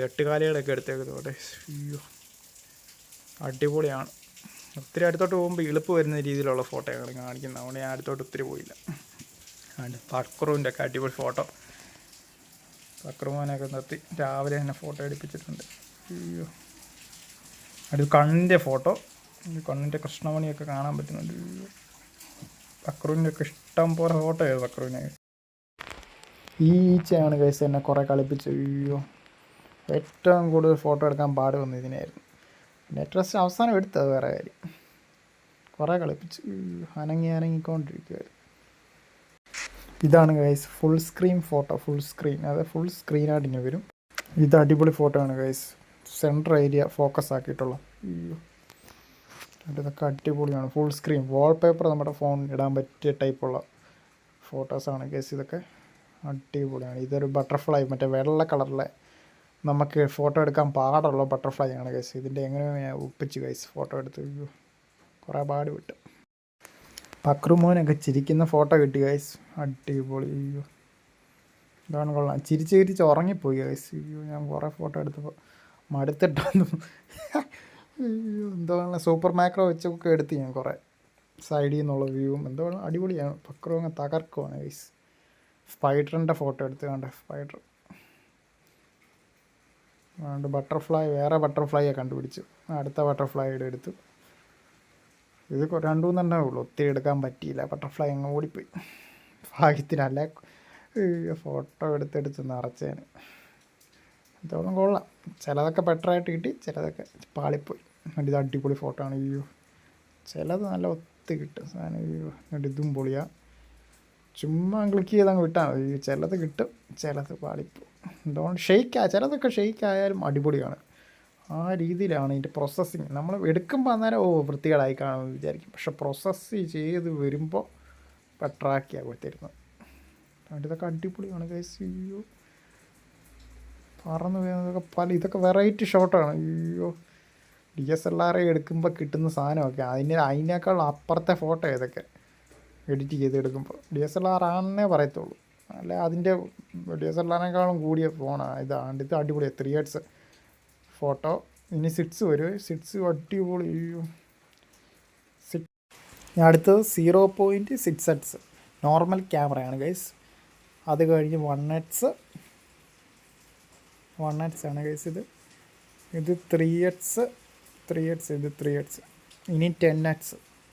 8 കാലുകളൊക്കെ എടുത്തേക്കുന്നതോടെ അയ്യോ അടിപൊളിയാണ്. ഒത്തിരി അടുത്തോട്ട് പോകുമ്പോൾ എളുപ്പ് വരുന്ന രീതിയിലുള്ള ഫോട്ടോയാണ് കാണിക്കുന്നത്. അതുകൊണ്ട് ഞാൻ അടുത്തോട്ട് ഒത്തിരി പോയില്ല. ഫക്രുവിൻ്റെ ഒക്കെ അടിപൊളി ഫോട്ടോ. ഫക്രുമോനൊക്കെ നിർത്തി രാവിലെ തന്നെ ഫോട്ടോ എടുപ്പിച്ചിട്ടുണ്ട്. അയ്യോ അത് കണ്ണിൻ്റെ ഫോട്ടോ. കണ്ണിൻ്റെ കൃഷ്ണമണിയൊക്കെ കാണാൻ പറ്റുന്നുണ്ട്. ഫക്രുവിൻ്റെ ഒക്കെ ഇഷ്ടം പോലെ ഫോട്ടോ ആയിരുന്നു ഫക്രുവിനെ. ഈ ഈച്ചയാണ് കേസ് എന്നെ കുറേ കളിപ്പിച്ചു. അയ്യോ ഏറ്റവും കൂടുതൽ ഫോട്ടോ എടുക്കാൻ പാട് വന്നു ഇതിനായിരുന്നു. നെറ്റ് റെസ്റ്റ് അവസാനം എടുത്തത് വേറെ കാര്യം. കുറേ കളിപ്പിച്ച് അനങ്ങിക്കൊണ്ടിരിക്കുമായിരുന്നു. ഇതാണ് guys full screen photo. Full screen അതായത് ഫുൾ സ്ക്രീനായിട്ട് ഇങ്ങനെ വരും. ഇത് അടിപൊളി ഫോട്ടോ ആണ് ഗൈസ്. സെൻറ്റർ ഏരിയ ഫോക്കസ് ആക്കിയിട്ടുള്ള. അയ്യോ ഇതൊക്കെ അടിപൊളിയാണ്. ഫുൾ സ്ക്രീൻ വാൾപേപ്പർ നമ്മുടെ ഫോൺ ഇടാൻ പറ്റിയ ടൈപ്പുള്ള ഫോട്ടോസാണ് ഗൈസ്. ഇതൊക്കെ അടിപൊളിയാണ്. ഇതൊരു ബട്ടർഫ്ലൈ, മറ്റേ വെള്ള കളറിലെ നമുക്ക് ഫോട്ടോ എടുക്കാൻ പാടുള്ള ബട്ടർഫ്ലൈ ആണ് ഗൈസ്. ഇതിൻ്റെ എങ്ങനെയോ ഞാൻ ഒപ്പിച്ച് ഗൈസ് ഫോട്ടോ എടുത്ത്. അയ്യോ കുറേ പാട് വിട്ടു. ഫക്രുമോനൊക്കെ ചിരിക്കുന്ന ഫോട്ടോ കിട്ടി ഗൈസ്. അടിപൊളി. അയ്യോ ഇതാണ് കൊള്ളാം. ചിരിച്ച് ഉറങ്ങിപ്പോയി ഗൈസ്. അയ്യോ ഞാൻ കുറേ ഫോട്ടോ എടുത്തപ്പോൾ മടുത്തിട്ടൊന്നും. അയ്യോ എന്താണ് സൂപ്പർ മാക്രോ വെച്ചൊക്കെ എടുത്ത് ഞാൻ കുറേ സൈഡിൽ നിന്നുള്ള വ്യൂവും എന്തോ അടിപൊളിയാണ്. ഫക്രു അങ്ങ് തകർക്കുവാണ് ഗൈസ്. സ്പൈഡറിൻ്റെ ഫോട്ടോ എടുത്ത് കണ്ടേ. സ്പൈഡർ അതുകൊണ്ട് ബട്ടർഫ്ലൈ, വേറെ ബട്ടർഫ്ലൈയെ കണ്ടുപിടിച്ചു. അടുത്ത ബട്ടർഫ്ലൈയുടെ എടുത്തു. ഇത് 2-3 ഉള്ളൂ, ഒത്തിരി എടുക്കാൻ പറ്റിയില്ല. ബട്ടർഫ്ലൈ അങ്ങ് ഓടിപ്പോയി ഭാഗ്യത്തിനല്ല. ഫോട്ടോ എടുത്തെടുത്ത് നിറച്ചേന്. എന്തോളം കൊള്ളാം. ചിലതൊക്കെ ബെറ്ററായിട്ട് കിട്ടി, ചിലതൊക്കെ പാളിപ്പോയി. ഇത് അടിപൊളി ഫോട്ടോ ആണ്. അയ്യോ ചിലത് നല്ല ഒത്ത് കിട്ടും സാധനം. അയ്യോ ഇതും പൊളിയാ. ചുമ്മാ ക്ലിക്ക് ചെയ്ത് അങ്ങ് വിട്ടാൽ മതി. ചിലത് കിട്ടും, ചിലത് പാളിപ്പോവും. എന്തുകൊണ്ട് ചിലതൊക്കെ ഷെയ്ക്കായാലും അടിപൊളിയാണ്. ആ രീതിയിലാണ് ഇതിൻ്റെ പ്രോസസ്സിങ്. നമ്മൾ എടുക്കുമ്പോൾ അന്നേരം വൃത്തികേടായി കാണുമെന്ന് വിചാരിക്കും. പക്ഷെ പ്രോസസ്സ് ചെയ്ത് വരുമ്പോൾ ബെറ്ററാക്കിയാണ് തരുന്നത്. ഇതൊക്കെ അടിപൊളിയാണ് ഗൈസ്. അയ്യോ പറന്ന് വരുന്നതൊക്കെ ഇതൊക്കെ വെറൈറ്റി ഷോട്ടാണ്. അയ്യോ DSLR എടുക്കുമ്പോൾ കിട്ടുന്ന സാധനമൊക്കെ അതിനേക്കാൾ അപ്പുറത്തെ ഫോട്ടോ ഇതൊക്കെ എഡിറ്റ് ചെയ്തെടുക്കുമ്പോൾ. DSLR ആണെന്നേ പറയത്തുള്ളൂ. അല്ല അതിൻ്റെ DSLRനേക്കാളും കൂടിയ ഫോണാണ് ഇതാണ്. ഇത് അടിപൊളിയാണ്. 3x photo. ഇനി 6 വരും. 6 അടിപൊളി. അയ്യോ അടുത്തത് 0.6x നോർമൽ ക്യാമറയാണ് ഗൈസ്. അത് കഴിഞ്ഞ് 1x ആണ് ഗൈസ്. ഇത് 3x ഇത് 3x. ഇനി 10x.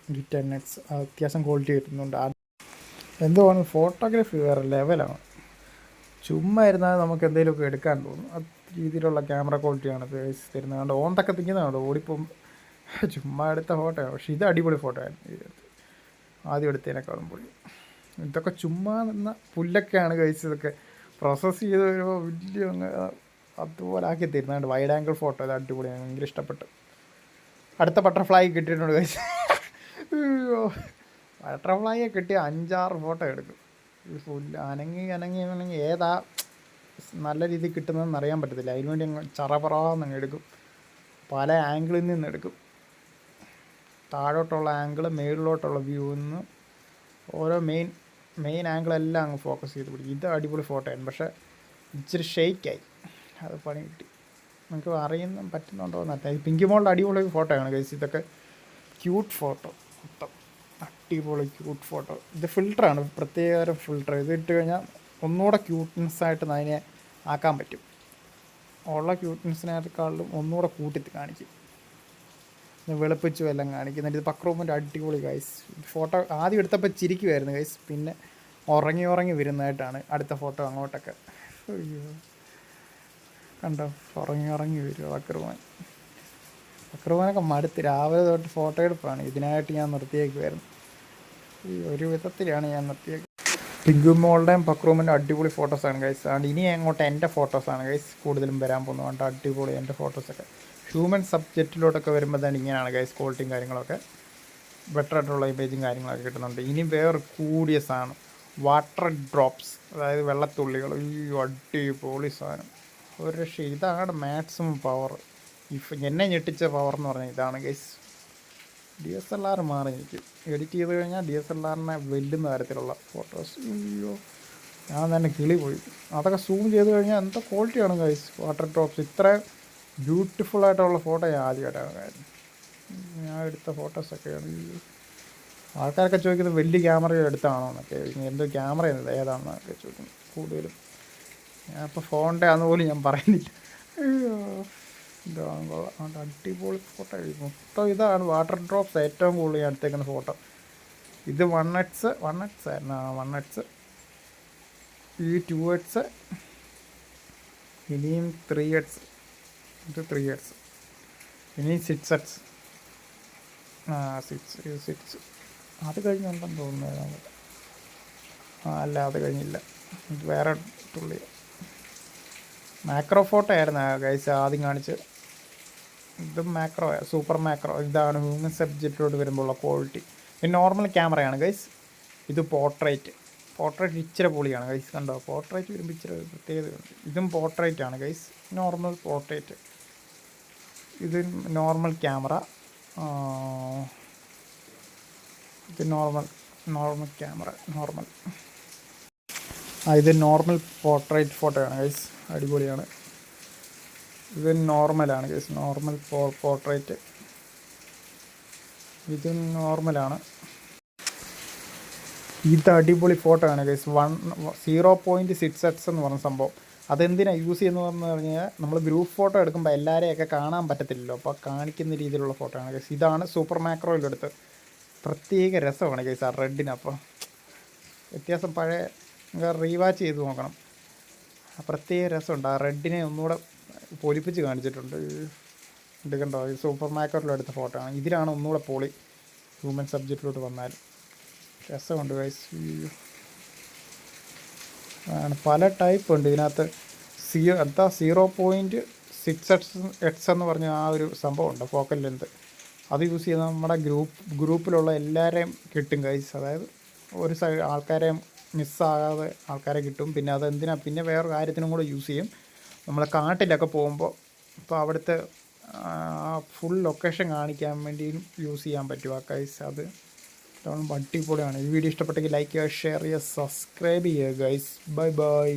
ഒരു 10x അത്യാവശ്യം ക്വാളിറ്റി കിട്ടുന്നുണ്ട്. എന്തുവാണ് ഫോട്ടോഗ്രാഫി വേറെ ലെവലാണ്. ചുമ്മാ ഇരുന്നാൽ നമുക്ക് എന്തെങ്കിലുമൊക്കെ എടുക്കാൻ തോന്നും. ആ രീതിയിലുള്ള ക്യാമറ ക്വാളിറ്റിയാണ് ഗൈസ് തരുന്നത്. അതുകൊണ്ട് ഓന്തൊക്കെ തിങ്ങുന്നതാണ് ഓടിപ്പം ചുമ്മാ എടുത്ത ഫോട്ടോയാണ്. പക്ഷേ ഇത് അടിപൊളി ഫോട്ടോ ആയിരുന്നു. ആദ്യം എടുത്തതിനേക്കാളും പൊളി. ഇതൊക്കെ ചുമ്മാ നിന്ന പുല്ലൊക്കെയാണ് ഗൈസ്. ഇതൊക്കെ പ്രോസസ്സ് ചെയ്ത് വരുമ്പോൾ വലിയ അതുപോലെ ആക്കി തരുന്നുണ്ട്. വൈഡ് ആംഗിൾ ഫോട്ടോ ഇത് അടിപൊളിയാണ്. ഭയങ്കര ഇഷ്ടപ്പെട്ടു. അടുത്ത ബട്ടർഫ്ലൈ കിട്ടിയിട്ടുണ്ട് ഗൈസ്. അയ്യോ ബട്ടർഫ്ലൈയെ കിട്ടിയ 5-6 ഫോട്ടോ എടുക്കും. ഫുള്ള് അനങ്ങി ഏതാ നല്ല രീതിയിൽ കിട്ടുന്നതെന്ന് അറിയാൻ പറ്റത്തില്ല. അതിനുവേണ്ടി അങ്ങ് ചറപറാന്നങ്ങ് എടുക്കും. പല ആംഗിളിൽ നിന്ന് എടുക്കും. താഴോട്ടുള്ള ആംഗിൾ, മേളിലോട്ടുള്ള വ്യൂ നിന്ന് ഓരോ മെയിൻ ആംഗിളെല്ലാം അങ്ങ് ഫോക്കസ് ചെയ്ത് പിടിക്കും. ഇത് അടിപൊളി ഫോട്ടോ ആയിരുന്നു. പക്ഷേ ഇച്ചിരി ഷെയ്ക്കായി. അത് പണി കിട്ടി. നമുക്ക് പറ്റുന്നുണ്ടോ എന്നല്ല. ഈ പിങ്കി മോളുടെ അടിപൊളി ഫോട്ടോയാണ് ഗൈസ്. ഇതൊക്കെ ക്യൂട്ട് ഫോട്ടോ. മൊത്തം അടിപൊളി ക്യൂട്ട് ഫോട്ടോ. ഇത് ഫിൽറ്ററാണ്, പ്രത്യേകതരം ഫിൽറ്റർ. ഇത് ഇട്ട് കഴിഞ്ഞാൽ ഒന്നുകൂടെ ക്യൂട്ട്നെസ്സായിട്ട് അതിനെ ആക്കാൻ പറ്റും. ഉള്ള ക്യൂട്ട്നെസ്സിനേക്കാളും ഒന്നുകൂടെ കൂട്ടി കാണിക്കും. വെളുപ്പിച്ചും എല്ലാം കാണിക്കുന്നുണ്ട്. ഇത് പക്രൂമിൻ്റെ അടിപൊളി ഗൈസ്. ഫോട്ടോ ആദ്യം എടുത്തപ്പോൾ ചിരിക്കുമായിരുന്നു ഗൈസ്. പിന്നെ ഉറങ്ങി വരുന്നതായിട്ടാണ് അടുത്ത ഫോട്ടോ അങ്ങോട്ടൊക്കെ. അയ്യോ കണ്ടോ ഉറങ്ങി വരും പക്രൂമാനൊക്കെ മടുത്ത്. രാവിലെ തൊട്ട് ഫോട്ടോ എടുപ്പാണ്. ഇതിനായിട്ട് ഞാൻ നിർത്തിയേക്കുമായിരുന്നു. ഒരു വിധത്തിലാണ് ഞാൻ നിർത്തിയേക്കുന്നത്. പിങ്കു മോളുടെയും പക്രൂമിൻ്റെ അടിപൊളി ഫോട്ടോസാണ് ഗൈസ്. അതുകൊണ്ട് ഇനി അങ്ങോട്ട് എൻ്റെ ഫോട്ടോസാണ് ഗൈസ് കൂടുതലും വരാൻ പോകുന്നത്. അതുകൊണ്ട് അടിപൊളി എൻ്റെ ഫോട്ടോസൊക്കെ. ഹ്യൂമൻ സബ്ജക്റ്റിലോട്ടൊക്കെ വരുമ്പോൾ തന്നെ ഇങ്ങനെയാണ് ഗൈസ്. ക്വാളിറ്റിയും കാര്യങ്ങളൊക്കെ ബെറ്റർ ആയിട്ടുള്ള ഇമേജും കാര്യങ്ങളൊക്കെ കിട്ടുന്നുണ്ട്. ഇനി വേറെ കൂടിയ സാധനം വാട്ടർ ഡ്രോപ്സ്, അതായത് വെള്ളത്തുള്ളികൾ. ഈ അടിപൊളി സാധനം. ഒരു രക്ഷ. ഇതാണ് മാക്സിമം പവർ. എന്നെ ഞെട്ടിച്ച പവർ എന്ന് പറഞ്ഞാൽ ഇതാണ് ഗൈസ്. DSLR മാറി എനിക്ക് എഡിറ്റ് ചെയ്ത് കഴിഞ്ഞാൽ DSLRനെ വെല്ലുന്ന തരത്തിലുള്ള ഫോട്ടോസ്. അയ്യോ, ഞാൻ തന്നെ കിളി പോയി. അതൊക്കെ സൂം ചെയ്ത് കഴിഞ്ഞാൽ എന്താ ക്വാളിറ്റിയാണ് ഗൈസ്. വാട്ടർ ഡ്രോപ്സ് ഇത്ര ബ്യൂട്ടിഫുള്ളായിട്ടുള്ള ഫോട്ടോ ഞാൻ ആദ്യമായിട്ടാണ് ഞാൻ എടുത്ത ഫോട്ടോസൊക്കെയാണ്. ആൾക്കാരൊക്കെ ചോദിക്കുന്നത് വലിയ ക്യാമറ എടുത്താണോ എന്നൊക്കെ, എന്തോ ക്യാമറ ഏതാണെന്നൊക്കെ ചോദിക്കുന്നു കൂടുതലും. ഞാനിപ്പോൾ ഫോണിൻ്റെ ആണെന്ന് പോലും ഞാൻ പറയുന്നില്ല. അയ്യോ, ഇതാണ് കൊള്ളാം, അടിപൊളി ഫോട്ടോ. മൊത്തം ഇതാണ് വാട്ടർ ഡ്രോപ്സ് ഏറ്റവും കൂടുതൽ ഞാൻ എടുത്തേക്കുന്ന ഫോട്ടോ. ഇത് 1x ആയിരുന്നു. 1x, ഈ 2x, ഇനിയും 3x, ഇത് 3x, ഇനിയും 6x. 6 അത് കഴിഞ്ഞുണ്ടെന്ന് തോന്നുന്നു. അല്ല, അത് കഴിഞ്ഞില്ല. ഇത് വേറെ തുള്ളി മാക്രോ ഫോട്ടോ ആയിരുന്നു ഗൈസ് ആദ്യം കാണിച്ച്. ഇതും മാക്രോ, സൂപ്പർ മാക്രോ. ഇതാണ് ഹ്യൂമൻ സബ്ജക്റ്റിലോട്ട് വരുമ്പോഴുള്ള ക്വാളിറ്റി. ഇത് നോർമൽ ക്യാമറയാണ് ഗൈസ്. ഇത് പോർട്രേറ്റ് ഇച്ചിരി പൊളിയാണ് ഗൈസ്. കണ്ടോ, പോർട്രേറ്റ് വരുമ്പോൾ ഇച്ചിരി പ്രത്യേകതയുണ്ട്. ഇതും പോർട്രേറ്റ് ആണ് ഗൈസ്, നോർമൽ പോർട്രേറ്റ്. ഇത് നോർമൽ ക്യാമറ. ഇത് നോർമൽ ക്യാമറ. ഇത് നോർമൽ പോർട്രേറ്റ് ഫോട്ടോയാണ് ഗൈസ്, അടിപൊളിയാണ്. ഇത് നോർമലാണ് ഗൈസ്, നോർമൽ പോർട്രേറ്റ്. ഇത് നോർമലാണ്. ഇത് അടിപൊളി ഫോട്ടോ ആണ് ഗൈസ്. 0.6x എന്ന് പറഞ്ഞ സംഭവം. അതെന്തിനാണ് യൂസ് ചെയ്യുന്നതെന്ന് പറഞ്ഞാൽ നമ്മൾ ഗ്രൂപ്പ് ഫോട്ടോ എടുക്കുമ്പോൾ എല്ലാവരെയൊക്കെ കാണാൻ പറ്റത്തില്ലല്ലോ, അപ്പോൾ കാണിക്കുന്ന രീതിയിലുള്ള ഫോട്ടോ ആണ് ഗൈസ്. ഇതാണ് സൂപ്പർ മാക്രോയിലെടുത്ത്. പ്രത്യേക രസമാണ് ഗൈസ് ആ റെഡിന്. അപ്പോൾ വ്യത്യാസം പഴയ റീവാച്ച് ചെയ്ത് നോക്കണം. പ്രത്യേക രസമുണ്ട്. ആ റെഡിനെ ഒന്നുകൂടെ പൊലിപ്പിച്ച് കാണിച്ചിട്ടുണ്ട്. കണ്ടോ, ഈ സൂപ്പർ മാക്രോയിലെടുത്ത ഫോട്ടോ ആണ്. ഇതിലാണ് ഒന്നുകൂടെ പൊളി. ഹ്യൂമൻ സബ്ജക്റ്റിലോട്ട് വന്നാൽ രസമുണ്ട് ഗൈസ്. പല ടൈപ്പ് ഉണ്ട് ഇതിനകത്ത്. 0.6x എന്ന് പറഞ്ഞ ആ ഒരു സംഭവം ഉണ്ട്, ഫോക്കൽ ലെന്ത്. അത് യൂസ് ചെയ്ത് നമ്മുടെ ഗ്രൂപ്പിലുള്ള എല്ലാവരെയും കിട്ടും ഗൈസ്. അതായത് ഒരു ആൾക്കാരെയും മിസ്സാകാതെ ആൾക്കാരെ കിട്ടും. പിന്നെ അതെന്തിനാ, പിന്നെ വേറൊരു കാര്യത്തിനും കൂടെ യൂസ് ചെയ്യും. നമ്മൾ കാട്ടിലൊക്കെ പോകുമ്പോൾ ഇപ്പോൾ അവിടുത്തെ ഫുൾ ലൊക്കേഷൻ കാണിക്കാൻ വേണ്ടിയും യൂസ് ചെയ്യാൻ പറ്റും ആ ഗൈസ്. അത് അടിപൊളിയാണ്. ഈ വീഡിയോ ഇഷ്ടപ്പെട്ടെങ്കിൽ ലൈക്ക് ചെയ്യുക, ഷെയർ ചെയ്യുക, സബ്സ്ക്രൈബ് ചെയ്യുക ഗൈസ്. ബൈ.